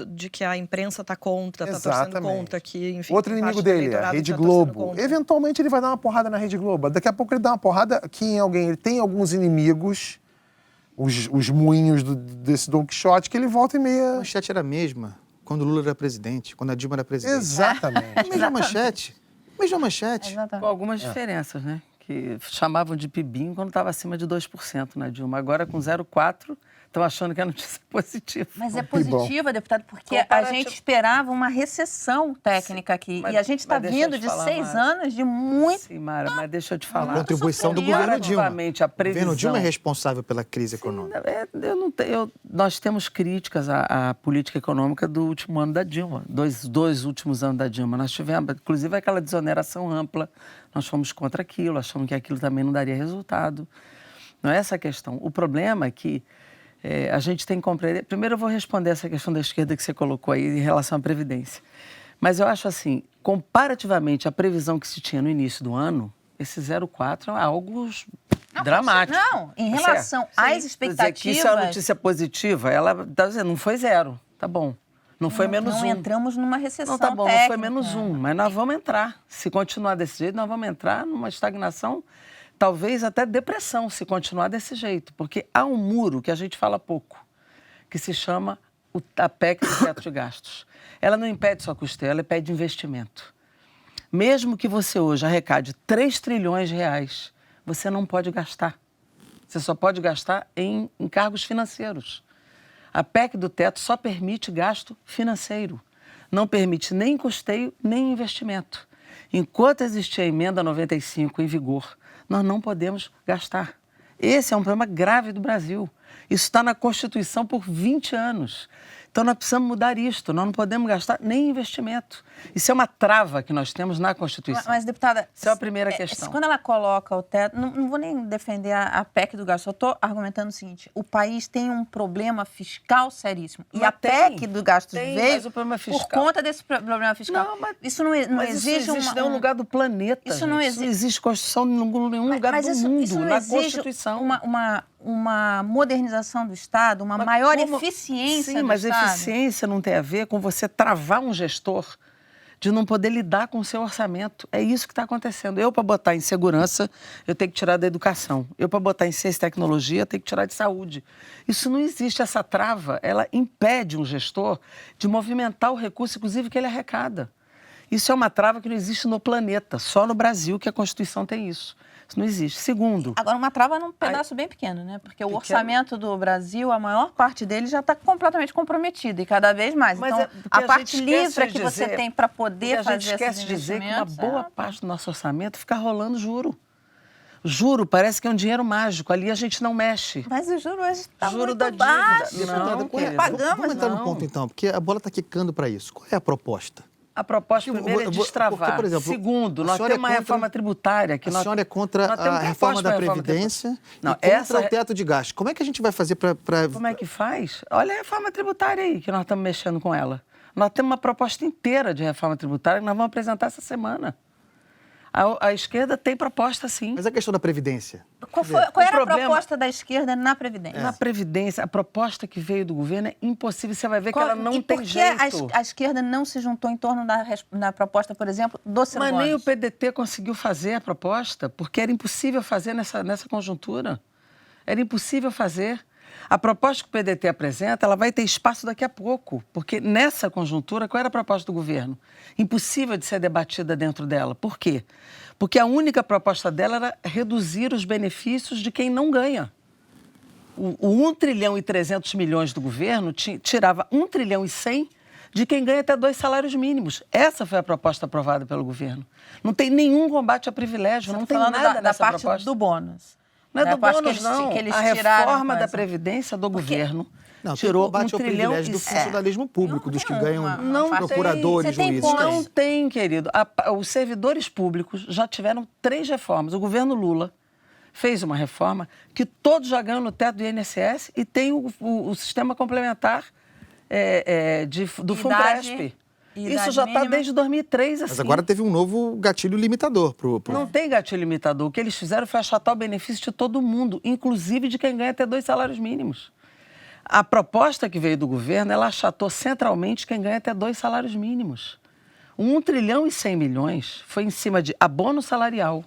de que a imprensa está contra, está torcendo contra, que, enfim... Outro inimigo dele é a Rede Globo. Eventualmente ele vai dar uma porrada na Rede Globo. Daqui a pouco ele dá uma porrada aqui em alguém. Ele tem alguns inimigos, os moinhos desse Don Quixote, que ele volta e meia... A manchete era a mesma quando o Lula era presidente, quando a Dilma era presidente. Exatamente. Mesma manchete. Com algumas diferenças, né? Que chamavam de pibinho quando estava acima de 2% na Dilma. Agora, com 0,4%, estão achando que a notícia é positiva. Mas é positiva, deputado, porque a gente esperava uma recessão técnica aqui. Mas, e a gente está vindo de 6 anos de muito... Sim, Mara, mas deixa eu te falar. A contribuição do governo Dilma. A previsão... O governo Dilma é responsável pela crise econômica. Nós temos críticas à política econômica do último ano da Dilma, dois últimos anos da Dilma. Nós tivemos, inclusive, aquela desoneração ampla. Nós fomos contra aquilo, achamos que aquilo também não daria resultado. Não é essa a questão. O problema é que a gente tem que compreender... Primeiro eu vou responder essa questão da esquerda que você colocou aí em relação à Previdência. Mas eu acho assim, comparativamente à previsão que se tinha no início do ano, esse 0,4 é algo dramático. Não, em relação às expectativas... Dizer que isso é uma notícia positiva, ela está dizendo, não foi 0, tá bom. Não foi menos 1. Não entramos numa recessão Não, tá bom, técnica. não foi menos 1, mas nós vamos entrar. Se continuar desse jeito, nós vamos entrar numa estagnação, talvez até depressão, se continuar desse jeito. Porque há um muro que a gente fala pouco, que se chama a PEC do teto de gastos. Ela não impede só custeio, ela impede investimento. Mesmo que você hoje arrecade 3 trilhões de reais, você não pode gastar. Você só pode gastar em encargos financeiros. A PEC do teto só permite gasto financeiro. Não permite nem custeio, nem investimento. Enquanto existir a emenda 95 em vigor, nós não podemos gastar. Esse é um problema grave do Brasil. Isso está na Constituição por 20 anos. Então, nós precisamos mudar isto. Nós não podemos gastar nem investimento. Isso é uma trava que nós temos na Constituição. Mas, deputada... Essa é a primeira questão. Quando ela coloca o teto... Não vou nem defender a PEC do gasto. Eu estou argumentando o seguinte. O país tem um problema fiscal seríssimo. E mas a PEC do gasto veio mas o problema fiscal. por conta desse problema fiscal. Não, mas isso não exige isso existe em nenhum lugar do planeta. Isso não existe Constituição em nenhum lugar do mundo. Isso não na exige Constituição. uma modernização do Estado, uma maior eficiência do mas Estado. Eficiência não tem a ver com você travar um gestor de não poder lidar com o seu orçamento. É isso que está acontecendo. Eu, para botar em segurança, eu tenho que tirar da educação. Eu, para botar em ciência e tecnologia, eu tenho que tirar de saúde. Isso não existe. Essa trava, ela impede um gestor de movimentar o recurso, inclusive, que ele arrecada. Isso é uma trava que não existe no planeta. Só no Brasil que a Constituição tem isso. Isso não existe. Segundo... Agora, uma trava num pedaço bem pequeno, né? Porque o orçamento do Brasil, a maior parte dele já está completamente comprometido e cada vez mais. Mas então, a parte livre que você tem para poder fazer esses investimentos... A gente esquece de dizer que uma boa parte do nosso orçamento fica rolando juro. Juro parece que é um dinheiro mágico. Ali a gente não mexe. Mas o juro hoje está muito da baixo. Não, vamos entrar no ponto, então, porque a bola está quicando para isso. Qual é a proposta? A proposta, primeiro, é destravar. Porque, por exemplo, segundo, nós temos uma reforma tributária. A senhora é contra a reforma da Previdência e contra o teto de gastos. Como é que a gente vai fazer para... Como é que faz? Olha a reforma tributária aí, que nós estamos mexendo com ela. Nós temos uma proposta inteira de reforma tributária que nós vamos apresentar essa semana. A esquerda tem proposta, sim. Mas a questão da Previdência? Qual era a proposta da esquerda na Previdência? Na Previdência, a proposta que veio do governo é impossível. Você vai ver que ela não tem jeito. Por que a esquerda não se juntou em torno da proposta, por exemplo, do Ciro Gomes? Mas nem o PDT conseguiu fazer a proposta, porque era impossível fazer nessa conjuntura. Era impossível fazer. A proposta que o PDT apresenta, ela vai ter espaço daqui a pouco, porque nessa conjuntura, qual era a proposta do governo? Impossível de ser debatida dentro dela. Por quê? Porque a única proposta dela era reduzir os benefícios de quem não ganha. O 1 trilhão e 300 milhões do governo tirava 1 trilhão e 100 de quem ganha até 2 salários mínimos. Essa foi a proposta aprovada pelo governo. Não tem nenhum combate a privilégio, não tem nada nessa parte proposta. do bônus. Não é do bônus, não. A reforma da Previdência do governo tirou 1 trilhão privilégio do funcionalismo público, dos que ganham procuradores, juízes. Não tem, querido. Os servidores públicos já tiveram 3 reformas. O governo Lula fez uma reforma que todos já ganham no teto do INSS e tem o sistema complementar do Fundresp. Isso já está desde 2003, assim. Mas agora teve um novo gatilho limitador. Não tem gatilho limitador. O que eles fizeram foi achatar o benefício de todo mundo, inclusive de quem ganha até 2 salários mínimos. A proposta que veio do governo, ela achatou centralmente quem ganha até 2 salários mínimos. 1 trilhão e 100 milhões foi em cima de abono salarial,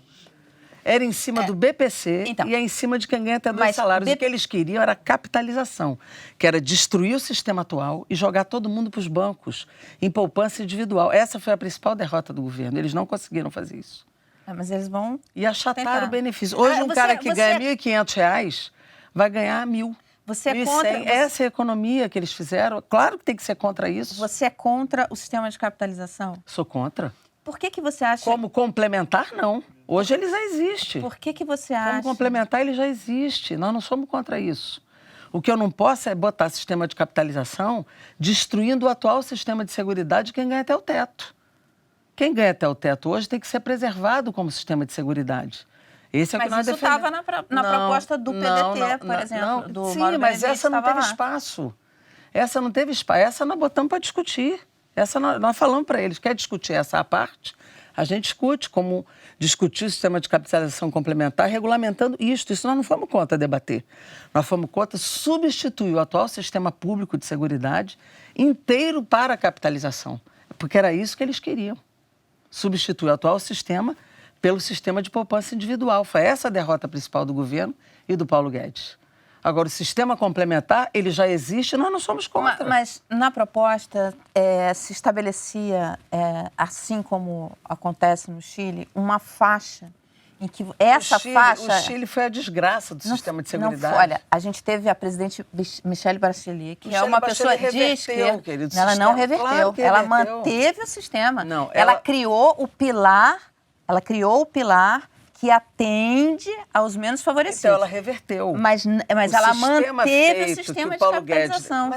era em cima do BPC e é em cima de quem ganha até 2 salários. O que eles queriam era capitalização, que era destruir o sistema atual e jogar todo mundo para os bancos, em poupança individual. Essa foi a principal derrota do governo. Eles não conseguiram fazer isso. Mas eles vão e achataram o benefício. Hoje, um cara que ganha R$ 1.500 vai ganhar 1.000. Você é contra... Essa é a economia que eles fizeram. Claro que tem que ser contra isso. Você é contra o sistema de capitalização? Sou contra. Por que você acha... Como complementar, não. Hoje ele já existe. Por que você acha... Como complementar, ele já existe. Nós não somos contra isso. O que eu não posso é botar sistema de capitalização destruindo o atual sistema de seguridade de quem ganha até o teto. Quem ganha até o teto hoje tem que ser preservado como sistema de seguridade. Esse é o que nós defendemos. Mas isso estava na proposta do PDT, por exemplo. Do sim, Mauro mas Benevides, essa não teve lá. espaço. Essa não teve espaço. Essa nós botamos para discutir. Essa nós falamos para eles. Quer discutir essa parte? A gente discute como discutir o sistema de capitalização complementar regulamentando isto. Isso nós não fomos contra debater. Nós fomos contra substituir o atual sistema público de seguridade inteiro para a capitalização. Porque era isso que eles queriam. Substituir o atual sistema pelo sistema de poupança individual. Foi essa a derrota principal do governo e do Paulo Guedes. Agora, o sistema complementar, ele já existe e nós não somos contra. Mas na proposta se estabelecia, assim como acontece no Chile, uma faixa em que essa faixa... O Chile foi a desgraça do sistema de seguridade. Olha, a gente teve a presidente Michelle Bachelet, que é uma pessoa de esquerda. Ela não reverteu. Claro que ela reverteu. Manteve o sistema. Não, ela criou o pilar que atende aos menos favorecidos. Então, ela reverteu. Mas ela manteve o feito sistema de que o Paulo capitalização.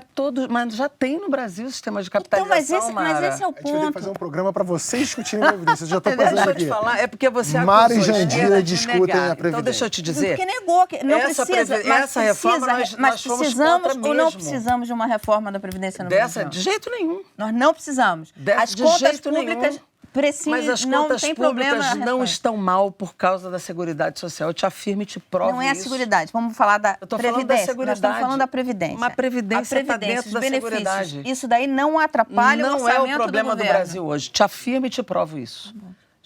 Mas já tem no Brasil o sistema de capitalização, então, mas esse é o A gente vai ter que ponto. fazer um programa para vocês discutirem a Previdência. Eu já estou fazendo Deixa eu aqui. te falar, é porque você Mara e acusou a Jandira esquerda de discutem negar. a Previdência. Então, deixa eu te dizer... Porque negou, que não essa precisa. Mas essa reforma nós fomos precisamos contra ou não mesmo. precisamos de uma reforma da Previdência no Brasil? De jeito nenhum. Nós não precisamos. As De contas jeito públicas nenhum. precisam, Mas as não contas tem públicas problema. não estão mal por causa da Seguridade Social. Eu te afirmo e te provo Não é a isso. Seguridade. Vamos falar da Eu tô falando da Previdência. Seguridade. Nós estamos falando da Previdência. Uma Previdência está dentro os da benefícios. Seguridade. Isso daí não atrapalha o Não orçamento é o problema do governo. Brasil hoje. Te afirmo e te provo isso.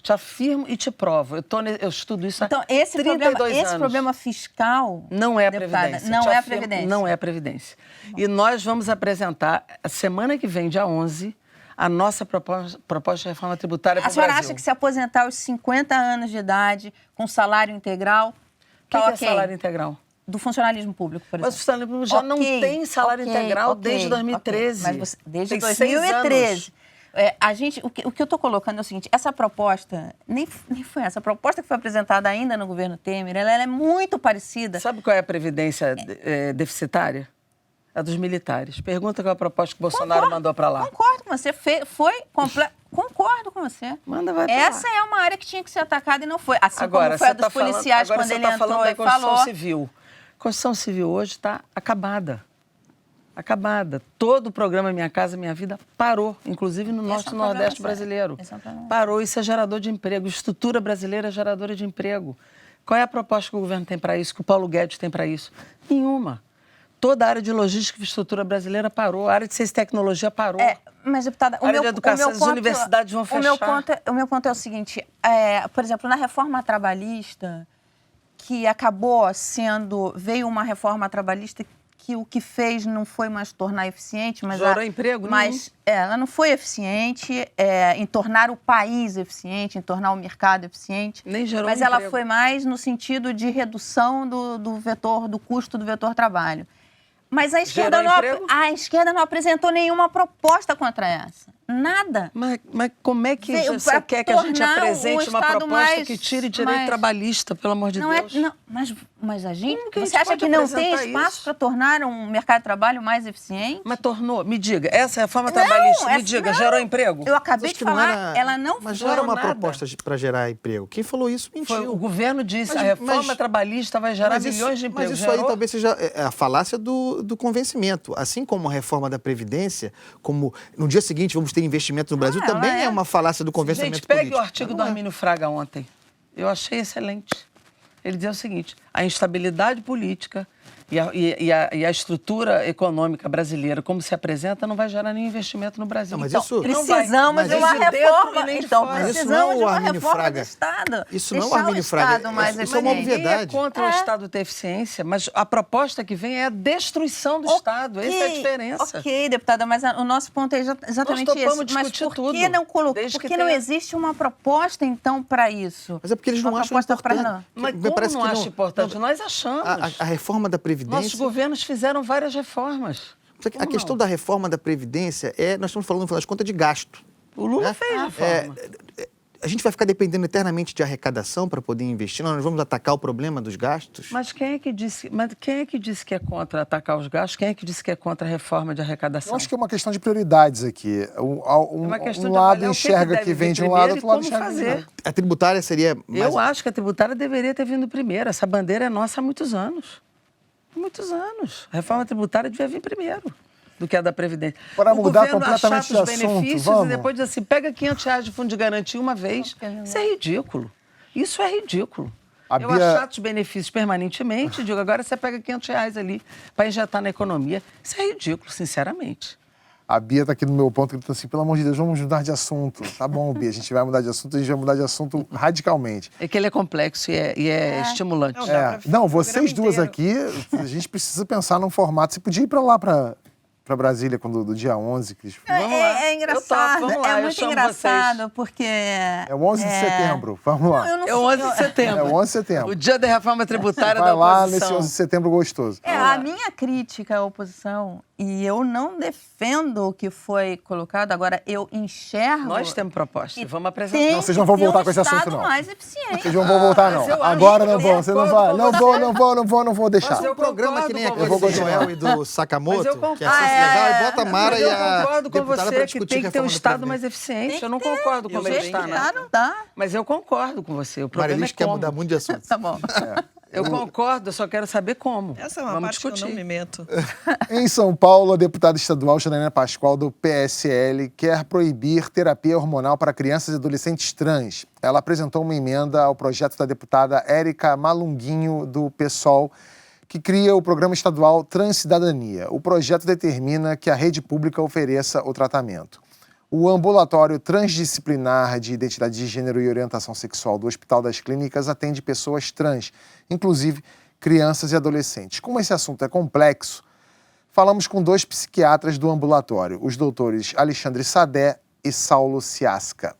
Te afirmo e te provo. Eu estudo isso há Então, esse 32 anos. problema fiscal... Não é a deputada, Previdência. não Te é a afirmo, Previdência. Não é a Previdência. E nós vamos apresentar, a semana que vem, dia 11, a nossa proposta de reforma tributária para o Brasil. A senhora acha que se aposentar aos 50 anos de idade, com salário integral... O que é salário integral? Do funcionalismo público, por exemplo. Mas o funcionalismo público já não tem salário integral desde 2013. Mas desde Tem 6 2013. O que eu estou colocando é o seguinte, essa proposta, nem foi essa proposta que foi apresentada ainda no governo Temer, ela é muito parecida. Sabe qual é a previdência deficitária? A dos militares. Pergunta qual é a proposta que o Bolsonaro mandou para lá. Concordo com você. Concordo com você. Manda, vai pra Essa lá. é uma área que tinha que ser atacada e não foi. Assim Agora, como foi a você dos policiais quando ele entrou e falou. Civil. A Constituição Civil hoje está acabada. Acabada. Todo o programa Minha Casa Minha Vida parou, inclusive no Norte e Nordeste brasileiro. Exatamente. Parou. Isso é gerador de emprego. Estrutura brasileira é geradora de emprego. Qual é a proposta que o governo tem para isso, que o Paulo Guedes tem para isso? Nenhuma. Toda a área de logística e infraestrutura brasileira parou. A área de ciência e tecnologia parou. Mas, deputada, A área de educação, as universidades vão fechar. O meu ponto é o seguinte, por exemplo, na reforma trabalhista, que acabou sendo... Veio uma reforma trabalhista que o que fez não foi mais tornar eficiente, mas... Gerou emprego? Mas ela não foi eficiente em tornar o país eficiente, em tornar o mercado eficiente. Nem gerou Mas emprego. ela foi mais no sentido de redução do custo do vetor trabalho. Mas a esquerda não apresentou nenhuma proposta contra essa. Nada. Mas como é que você quer que a gente apresente uma proposta que tire direito trabalhista, pelo amor de Deus? Mas a gente... Como que a gente Você acha pode que não tem apresentar espaço isso? para tornar um mercado de trabalho mais eficiente? Mas tornou, me diga, essa reforma trabalhista, me diga, gerou emprego? Eu acabei Acho de que não falar, era- ela não Mas não era uma nada. proposta para gerar emprego. Quem falou isso mentiu. O governo disse, Mas- a reforma mas- trabalhista vai gerar milhões de empregos. Mas isso aí talvez seja a falácia do convencimento. Assim como a reforma da Previdência, como no dia seguinte vamos ter investimento no Brasil, ela também é uma falácia do convencimento Gente, pegue político. o artigo do Armínio Fraga ontem. Eu achei excelente. Ele dizia o seguinte, a instabilidade política e a estrutura econômica brasileira, como se apresenta, não vai gerar nenhum investimento no Brasil. Não, mas Então, isso- Precisamos de uma nem de dentro reforma. e nem de Então, fora. Mas isso precisamos não é de o uma Armínio reforma Fraga. do Estado. Isso não é o Deixar Armínio o Fraga. Estado mais Isso é uma eficiente. Ninguém é obviedade. contra o Estado ter eficiência, mas a proposta que vem é a destruição do Estado. Essa é a diferença. Ok, deputada, mas o nosso ponto é exatamente Nós topamos esse. Mas discutir por tudo, que não colocou? desde Por que que não tenha- existe uma proposta, então, para isso? Mas é porque eles não Uma acham proposta importante. para- Mas Me como parece não que acha importante? Nós achamos. A reforma da da Previdência... Nossos governos fizeram várias reformas. A questão da reforma da Previdência nós estamos falando, no final das contas, de gasto. O Lula fez reforma. A gente vai ficar dependendo eternamente de arrecadação para poder investir? Nós vamos atacar o problema dos gastos? Mas quem é que disse que é contra atacar os gastos? Quem é que disse que é contra a reforma de arrecadação? Eu acho que é uma questão de prioridades aqui. Um lado enxerga que vem de um lado, outro lado enxerga de outro. A tributária seria... Eu acho que a tributária deveria ter vindo primeiro. Essa bandeira é nossa há muitos anos. Há muitos anos. A reforma tributária devia vir primeiro do que a da Previdência. Para o mudar governo completamente de achata os assunto, benefícios vamos. e depois diz assim, pega R$500 de fundo de garantia uma vez. Isso é ridículo. Isso é ridículo. Eu achato os benefícios permanentemente e digo, agora você pega R$500 ali para injetar na economia. Isso é ridículo, sinceramente. A Bia está aqui no meu ponto, gritando assim, pelo amor de Deus, vamos mudar de assunto. Tá bom, Bia, a gente vai mudar de assunto, a gente vai mudar de assunto radicalmente. É que ele é complexo e é estimulante. Não, vocês duas aqui, a gente precisa pensar num formato. Você podia ir para lá, para Brasília, do dia 11. Que... Vamos lá. É engraçado, vamos lá, é muito engraçado, porque... É o 11 de setembro, vamos lá. É o 11 de setembro. É o 11 de setembro. O dia da reforma tributária vai da oposição. lá nesse 11 de setembro gostoso. A minha crítica à oposição, e eu não defendo o que foi colocado, agora eu enxergo... Nós temos proposta, vamos apresentar. Não, vocês não vão voltar com esse assunto, não. mais eficiente. Vocês não vão voltar, não. Agora não vão, você não vai. Não vou deixar. Fazer um programa que nem aquele vou do Joel e do Sakamoto, que é legal, e bota a Mara e a eu concordo com deputada você para que discutir tem que ter um reforma da Estado Previdência. mais eficiente. Eu não concordo com o Estado, Não dá. Mas eu concordo com você. O problema Marilis é quer como. mudar muito de assunto. Tá bom. Eu concordo, eu só quero saber como. Essa é uma Vamos parte discutir. que eu não me meto. Em São Paulo, a deputada estadual Janaína Pascoal, do PSL, quer proibir terapia hormonal para crianças e adolescentes trans. Ela apresentou uma emenda ao projeto da deputada Érica Malunguinho, do PSOL, que cria o programa estadual Transcidadania. O projeto determina que a rede pública ofereça o tratamento. O ambulatório transdisciplinar de identidade de gênero e orientação sexual do Hospital das Clínicas atende pessoas trans, inclusive crianças e adolescentes. Como esse assunto é complexo, falamos com 2 psiquiatras do ambulatório, os doutores Alexandre Sadé e Saulo Ciasca.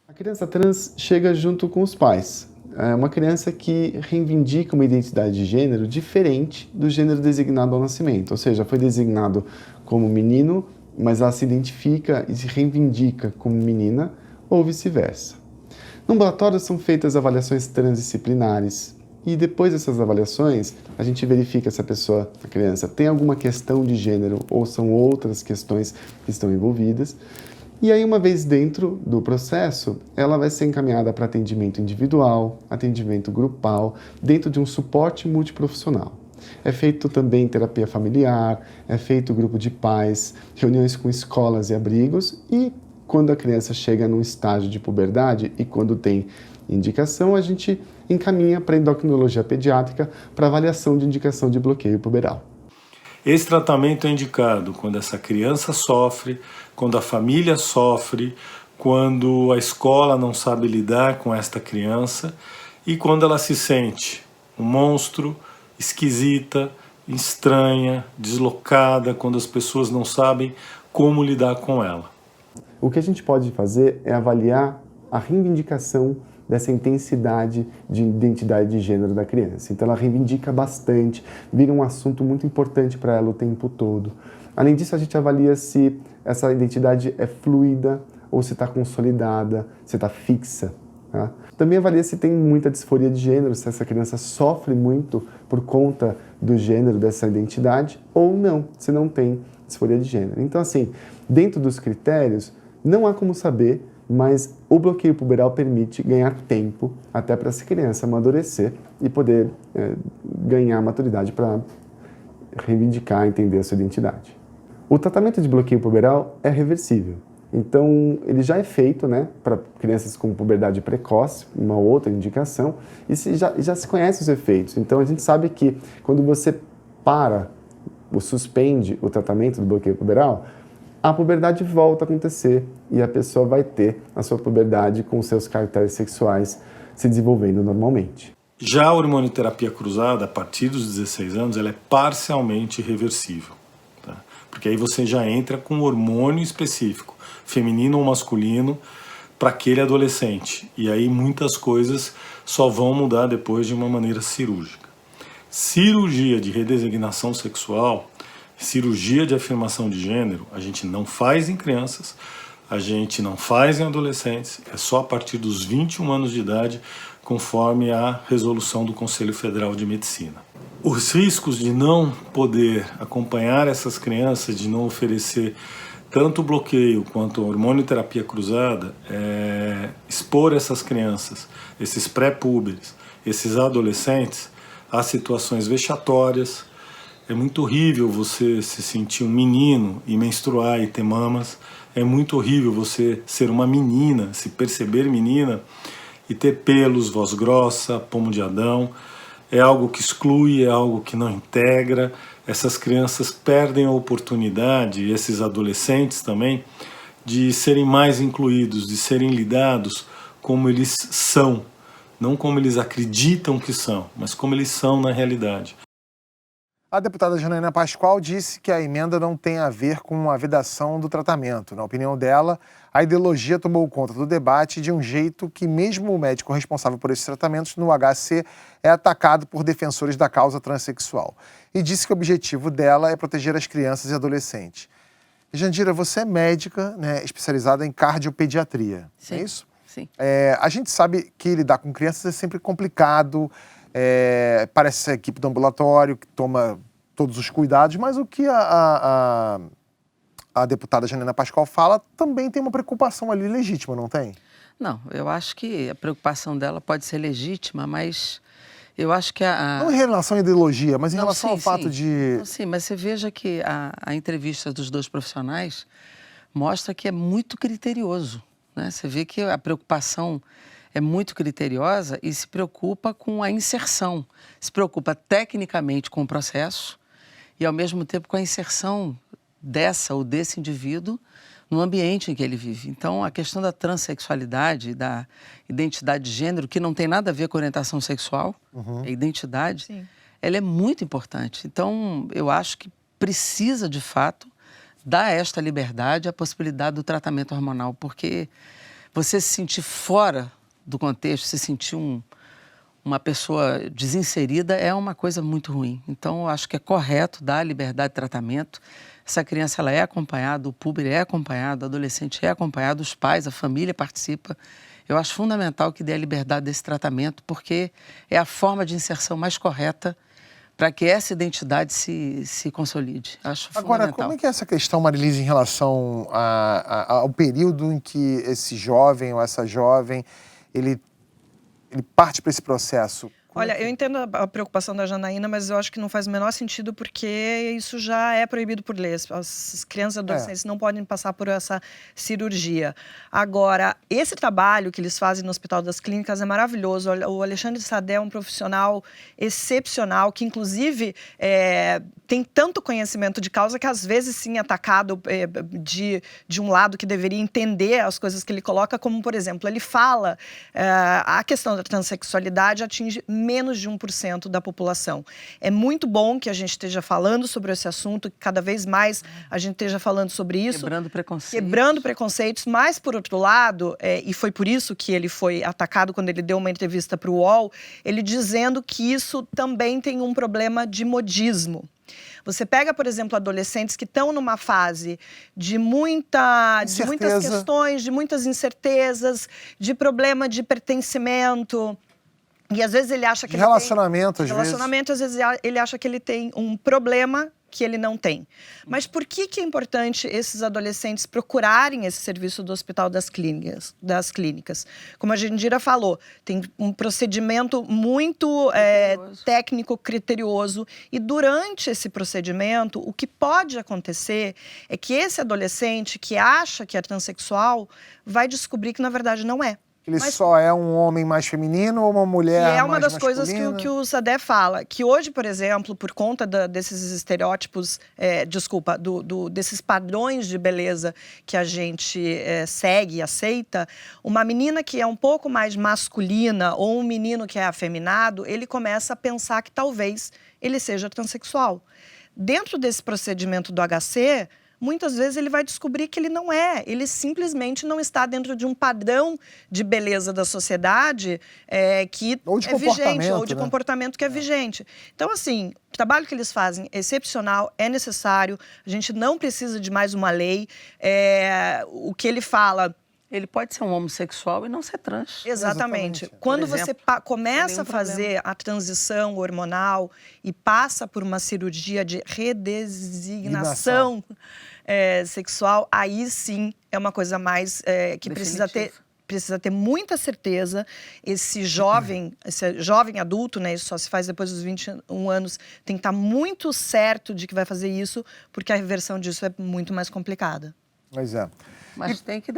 A criança trans chega junto com os pais. É uma criança que reivindica uma identidade de gênero diferente do gênero designado ao nascimento. Ou seja, foi designado como menino, mas ela se identifica e se reivindica como menina, ou vice-versa. No ambulatório são feitas avaliações transdisciplinares e depois dessas avaliações a gente verifica se a criança tem alguma questão de gênero ou são outras questões que estão envolvidas. E aí, uma vez dentro do processo, ela vai ser encaminhada para atendimento individual, atendimento grupal, dentro de um suporte multiprofissional. É feito também terapia familiar, é feito grupo de pais, reuniões com escolas e abrigos e quando a criança chega num estágio de puberdade e quando tem indicação, a gente encaminha para a endocrinologia pediátrica para avaliação de indicação de bloqueio puberal. Esse tratamento é indicado quando essa criança sofre, quando a família sofre, quando a escola não sabe lidar com esta criança e quando ela se sente um monstro, esquisita, estranha, deslocada, quando as pessoas não sabem como lidar com ela. O que a gente pode fazer é avaliar a reivindicação dessa intensidade de identidade de gênero da criança. Então ela reivindica bastante, vira um assunto muito importante para ela o tempo todo. Além disso, a gente avalia se essa identidade é fluida ou se está consolidada, se está fixa. Tá? Também avalia se tem muita disforia de gênero, se essa criança sofre muito por conta do gênero dessa identidade ou não, se não tem disforia de gênero. Então, assim, dentro dos critérios, não há como saber, mas o bloqueio puberal permite ganhar tempo até para essa criança amadurecer e poder ganhar maturidade para reivindicar, entender a sua identidade. O tratamento de bloqueio puberal é reversível. Então, ele já é feito, né, para crianças com puberdade precoce, uma outra indicação, e já se conhece os efeitos. Então, a gente sabe que quando você para ou suspende o tratamento do bloqueio puberal, a puberdade volta a acontecer e a pessoa vai ter a sua puberdade com seus caracteres sexuais se desenvolvendo normalmente. Já a hormonioterapia cruzada, a partir dos 16 anos, ela é parcialmente reversível. Tá? Porque aí você já entra com um hormônio específico, feminino ou masculino, para aquele adolescente. E aí muitas coisas só vão mudar depois de uma maneira cirúrgica. cirurgia de redesignação sexual, cirurgia de afirmação de gênero, a gente não faz em crianças, a gente não faz em adolescentes, é só a partir dos 21 anos de idade, conforme a resolução do Conselho Federal de Medicina. Os riscos de não poder acompanhar essas crianças, de não oferecer tanto bloqueio quanto hormonioterapia cruzada, expor essas crianças, esses pré-púberes, esses adolescentes, a situações vexatórias. É muito horrível você se sentir um menino e menstruar e ter mamas. É muito horrível você ser uma menina, se perceber menina e ter pelos, voz grossa, pomo de Adão. É algo que exclui, é algo que não integra. Essas crianças perdem a oportunidade, e esses adolescentes também, de serem mais incluídos, de serem lidados como eles são. Não como eles acreditam que são, mas como eles são na realidade. A deputada Janaína Pascoal disse que a emenda não tem a ver com a vedação do tratamento. Na opinião dela, a ideologia tomou conta do debate de um jeito que mesmo o médico responsável por esses tratamentos no HC é atacado por defensores da causa transexual. E disse que o objetivo dela é proteger as crianças e adolescentes. Jandira, você é médica, né, especializada em cardiopediatria, Sim. é isso? Sim. A gente sabe que lidar com crianças é sempre complicado, parece a equipe do ambulatório que toma todos os cuidados, mas o que a deputada Janaína Pascoal fala também tem uma preocupação ali legítima, não tem? Não, eu acho que a preocupação dela pode ser legítima, mas eu acho que Não em relação à ideologia, mas em relação ao fato sim. de... Sim, mas você veja que a entrevista dos dois profissionais mostra que é muito criterioso, né? Você vê que a preocupação é muito criteriosa e se preocupa com a inserção, se preocupa tecnicamente com o processo e, ao mesmo tempo, com a inserção dessa ou desse indivíduo no ambiente em que ele vive. Então, a questão da transexualidade, da identidade de gênero, que não tem nada a ver com orientação sexual, a identidade, Sim. ela é muito importante. Então, eu acho que precisa, de fato, dar esta liberdade, a possibilidade do tratamento hormonal, porque você se sentir fora do contexto, se sentir uma pessoa desinserida é uma coisa muito ruim. Então, eu acho que é correto dar a liberdade de tratamento. Essa criança ela é acompanhada, o público é acompanhado, o adolescente é acompanhado, os pais, a família participa. Eu acho fundamental que dê a liberdade desse tratamento, porque é a forma de inserção mais correta para que essa identidade se consolide. Acho Agora, fundamental. como é que é essa questão, Marilise, em relação ao período em que esse jovem ou essa jovem, ele parte para esse processo? Olha, eu entendo a preocupação da Janaína, mas eu acho que não faz o menor sentido porque isso já é proibido por lei. As crianças e adolescentes não podem passar por essa cirurgia. Agora, esse trabalho que eles fazem no Hospital das Clínicas é maravilhoso. O Alexandre Sadé é um profissional excepcional, que inclusive tem tanto conhecimento de causa que às vezes sim é atacado de um lado que deveria entender as coisas que ele coloca, como por exemplo, ele fala a questão da transexualidade atinge menos de 1% da população. É muito bom que a gente esteja falando sobre esse assunto, que cada vez mais a gente esteja falando sobre isso. Quebrando preconceitos. Quebrando preconceitos, mas por outro lado, e foi por isso que ele foi atacado quando ele deu uma entrevista para o UOL, ele dizendo que isso também tem um problema de modismo. Você pega, por exemplo, adolescentes que estão numa fase de muitas questões, de muitas incertezas, de problema de pertencimento. E às vezes ele acha que ele às vezes ele acha que ele tem um problema que ele não tem. Mas por que é importante esses adolescentes procurarem esse serviço do Hospital das Clínicas? Como a Jandira falou, tem um procedimento muito técnico, criterioso, e durante esse procedimento, o que pode acontecer é que esse adolescente que acha que é transexual vai descobrir que na verdade não é. Ele só é um homem mais feminino ou uma mulher mais masculina? E é uma das coisas que o Sadé fala, que hoje, por exemplo, por conta desses estereótipos, desses padrões de beleza que a gente segue e aceita, uma menina que é um pouco mais masculina ou um menino que é afeminado, ele começa a pensar que talvez ele seja transexual. Dentro desse procedimento do HC, muitas vezes ele vai descobrir que ele não é. Ele simplesmente não está dentro de um padrão de beleza da sociedade que ou de é vigente, ou de né? comportamento que é vigente. Então, assim, o trabalho que eles fazem é excepcional, é necessário, a gente não precisa de mais uma lei. O que ele fala... Ele pode ser um homossexual e não ser trans. Exatamente. Quando você começa a fazer a transição hormonal e passa por uma cirurgia de redesignação sexual, aí sim é uma coisa mais que precisa ter muita certeza. Esse jovem adulto, né, isso só se faz depois dos 21 anos, tem que estar muito certo de que vai fazer isso, porque a reversão disso é muito mais complicada. Pois é. Mas tem que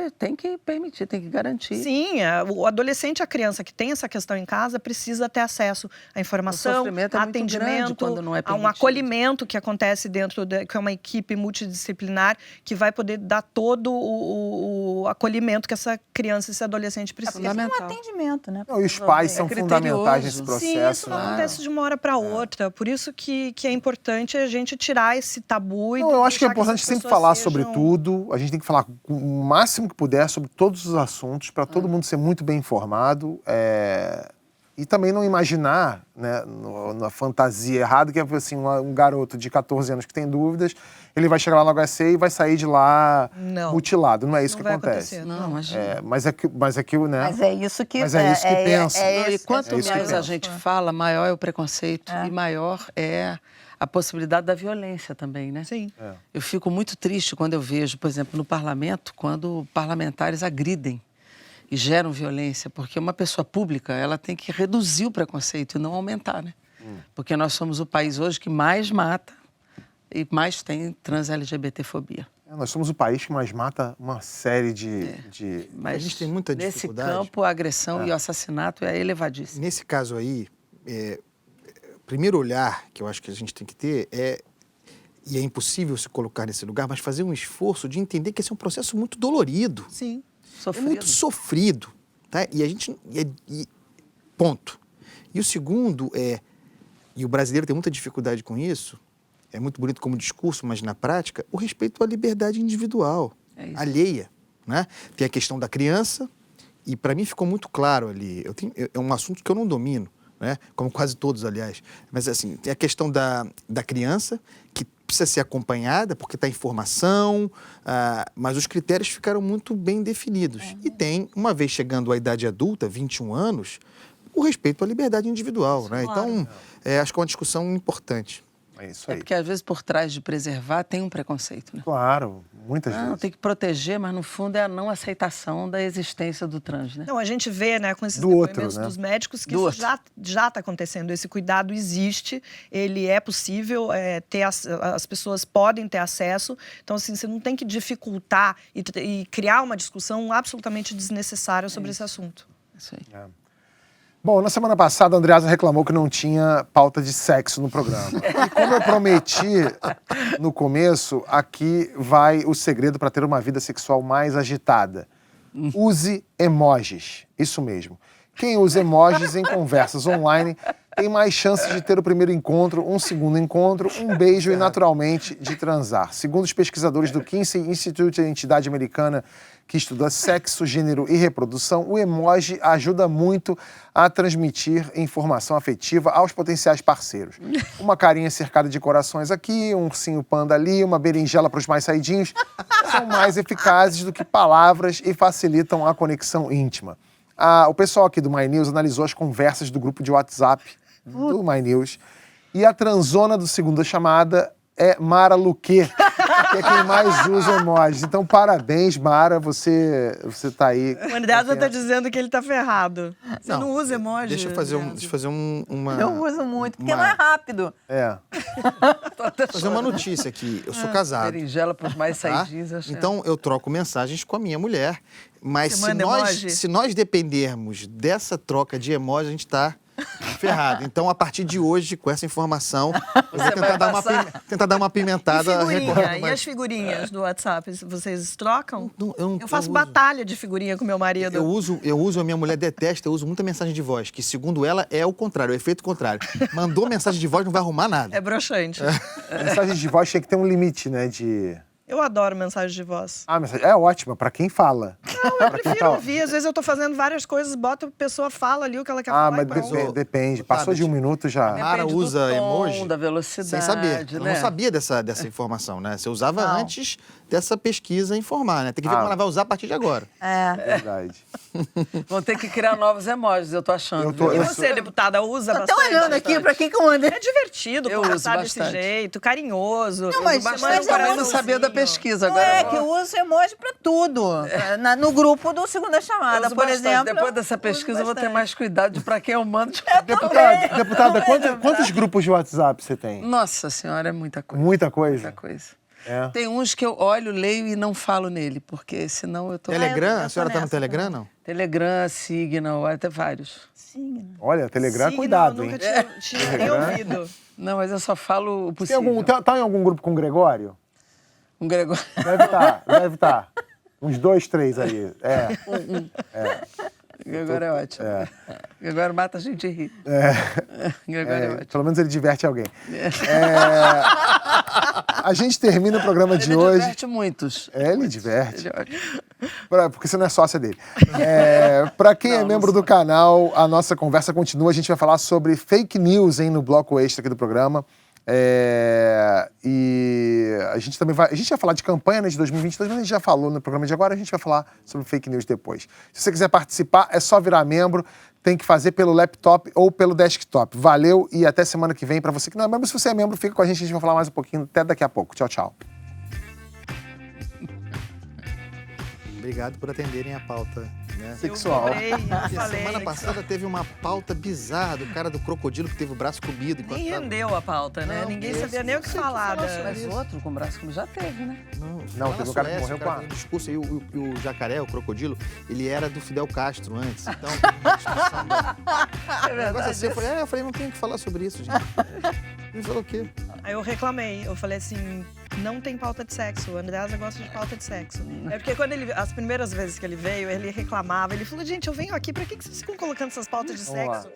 permitir, tem que garantir. Sim, o adolescente, a criança que tem essa questão em casa, precisa ter acesso à informação, a atendimento, quando não é a um acolhimento que acontece dentro, que é uma equipe multidisciplinar, que vai poder dar todo o acolhimento que essa criança, esse adolescente precisa. É um atendimento, né? Não, e os pais são fundamentais nesse processo. Sim, isso não acontece de uma hora para outra. Por isso que é importante a gente tirar esse tabu. Eu acho que é importante sempre falar sobre tudo. A gente tem que falar o máximo que puder sobre todos os assuntos, para todo mundo ser muito bem informado. E também não imaginar, né, na fantasia errada, que é assim, um garoto de 14 anos que tem dúvidas, ele vai chegar lá no HC e vai sair de lá mutilado. Não é isso que acontece. Não, imagina. Mas é que, né? Mas é isso que pensa. E quanto mais a gente fala, maior é o preconceito e maior é a possibilidade da violência também, né? Sim. Eu fico muito triste quando eu vejo, por exemplo, no parlamento, quando parlamentares agridem e geram violência, porque uma pessoa pública, ela tem que reduzir o preconceito e não aumentar, né? Porque nós somos o país hoje que mais mata e mais tem trans-LGBT-fobia. Nós somos o país que mais mata uma série de... Mas a gente tem muita dificuldade. Nesse campo, a agressão e o assassinato é elevadíssimo. Nesse caso aí, o primeiro olhar que eu acho que a gente tem que ter e é impossível se colocar nesse lugar, mas fazer um esforço de entender que esse é um processo muito dolorido. Sim. Sofrido. É muito sofrido, tá? E a gente... ponto. E o segundo e o brasileiro tem muita dificuldade com isso, é muito bonito como discurso, mas na prática, o respeito à liberdade individual, alheia, né? Tem a questão da criança, e para mim ficou muito claro ali, é um assunto que eu não domino, né? Como quase todos, aliás. Mas, assim, tem a questão da criança, que precisa ser acompanhada, porque está em formação, mas os critérios ficaram muito bem definidos. E tem, uma vez chegando à idade adulta, 21 anos, o respeito à liberdade individual, né? Claro. Então, acho que é uma discussão importante. É isso aí. Porque, às vezes, por trás de preservar, tem um preconceito, né? Claro, muitas vezes. Tem que proteger, mas, no fundo, é a não aceitação da existência do trans, né? Não, a gente vê, né, com esses depoimentos né? dos médicos que isso já está acontecendo. Esse cuidado existe, ele é possível, as pessoas podem ter acesso. Então, assim, você não tem que dificultar e criar uma discussão absolutamente desnecessária sobre esse assunto. Isso aí. Bom, na semana passada, a Andreasa reclamou que não tinha pauta de sexo no programa. E como eu prometi no começo, aqui vai o segredo para ter uma vida sexual mais agitada. Use emojis. Isso mesmo. Quem usa emojis em conversas online tem mais chances de ter o primeiro encontro, um segundo encontro, um beijo e, naturalmente, de transar. Segundo os pesquisadores do Kinsey Institute, a entidade americana que estuda sexo, gênero e reprodução, o emoji ajuda muito a transmitir informação afetiva aos potenciais parceiros. Uma carinha cercada de corações aqui, um ursinho panda ali, uma berinjela para os mais saidinhos, são mais eficazes do que palavras e facilitam a conexão íntima. O pessoal aqui do My News analisou as conversas do grupo de WhatsApp do My News e a transona do Segunda Chamada é Mara Luque, que é quem mais usa emojis. Então, parabéns, Mara, você tá aí. O Andreasa tá dizendo que ele tá ferrado. Você não usa emoji? Deixa eu fazer uma... Eu uso muito, porque não é rápido. Fazer uma notícia aqui. Eu sou casado. Berinjela para os mais saidinhos. Então, eu troco mensagens com a minha mulher. Mas se nós dependermos dessa troca de emoji, a gente tá ferrado. Então, a partir de hoje, com essa informação, eu vou tentar dar uma apimentada. E as figurinhas do WhatsApp, vocês trocam? Eu faço uso. Batalha de figurinha com meu marido. Eu uso, a minha mulher detesta, eu uso muita mensagem de voz, que segundo ela é o contrário, é o efeito contrário. Mandou mensagem de voz, não vai arrumar nada. É broxante. Mensagem de voz tinha que ter um limite, né, de Eu adoro mensagem de voz. Ah, mas é ótima, pra quem fala. Não, eu prefiro ouvir. Às vezes eu tô fazendo várias coisas, bota a pessoa, fala ali o que ela quer falar. Mas depende. Passou de 1 minuto já. A Mara Depende usa do tom, emoji da velocidade, sem saber. Eu né? não sabia dessa informação, né? Você usava Não. antes dessa pesquisa informar, né? Tem que ver como ela vai usar a partir de agora. Verdade. Vão ter que criar novos emojis, eu tô achando. E você, deputada, usa bastante? Tô olhando aqui, pra que eu mandei? É divertido Eu conversar uso desse bastante. jeito, carinhoso. Não, mas Bastante, também não sabia da pesquisa. Não Agora é eu que vou- eu uso emoji pra tudo. No grupo do Segunda eu Chamada, uso por bastante. exemplo. Depois dessa pesquisa, eu vou ter mais cuidado de pra quem eu mando. Deputada, quantos grupos de WhatsApp você tem? Nossa senhora, é muita coisa. Muita coisa? Muita coisa. É. Tem uns que eu olho, leio e não falo nele, porque senão eu tô... Telegram? eu A senhora tá no nessa Telegram, não? Telegram, Signal, até vários. Olha, Telegram, Signal, cuidado, eu hein? nunca tinha nem ouvido. Não, mas eu só falo o Tem possível. tá em algum grupo com o Gregório? Um Gregório. Deve estar. Uns 2, 3 aí. Gregório é ótimo. Gregório mata a gente de rir. Gregório é ótimo. Pelo menos ele diverte alguém. A gente termina o programa de Ele hoje. diverte muitos. Ele diverte. Ele é ótimo. Porque você não é sócia dele. Para quem é membro do canal, a nossa conversa continua. A gente vai falar sobre fake news, hein, no bloco extra aqui do programa. E a gente também vai falar de campanha, né, de 2022, mas a gente já falou no programa de agora, a gente vai falar sobre fake news depois. Se você quiser participar, é só virar membro, tem que fazer pelo laptop ou pelo desktop. Valeu e até semana que vem. Para você que não é membro, se você é membro, fica com a gente vai falar mais um pouquinho até daqui a pouco. Tchau, tchau. Obrigado por atenderem a pauta, né? Sexual. Porque Falei. semana passada teve uma pauta bizarra do cara do crocodilo que teve o braço comido. enquanto Nem tava- rendeu a pauta, né? Não, Ninguém esse- sabia nem o que falar. Mas outro com braço como já teve, né? Não, teve um cara que morreu o cara com a- fez um discurso aí, o jacaré, o crocodilo, ele era do Fidel Castro antes. Então, É um negócio assim, eu falei, não tenho o que falar sobre isso, gente. Ele falou o quê? Aí eu reclamei, eu falei assim, não tem pauta de sexo, o Andreasa gosta de pauta de sexo. É porque quando as primeiras vezes que ele veio, ele reclamava, ele falou, gente, eu venho aqui, pra que vocês ficam colocando essas pautas de Vamos lá. sexo?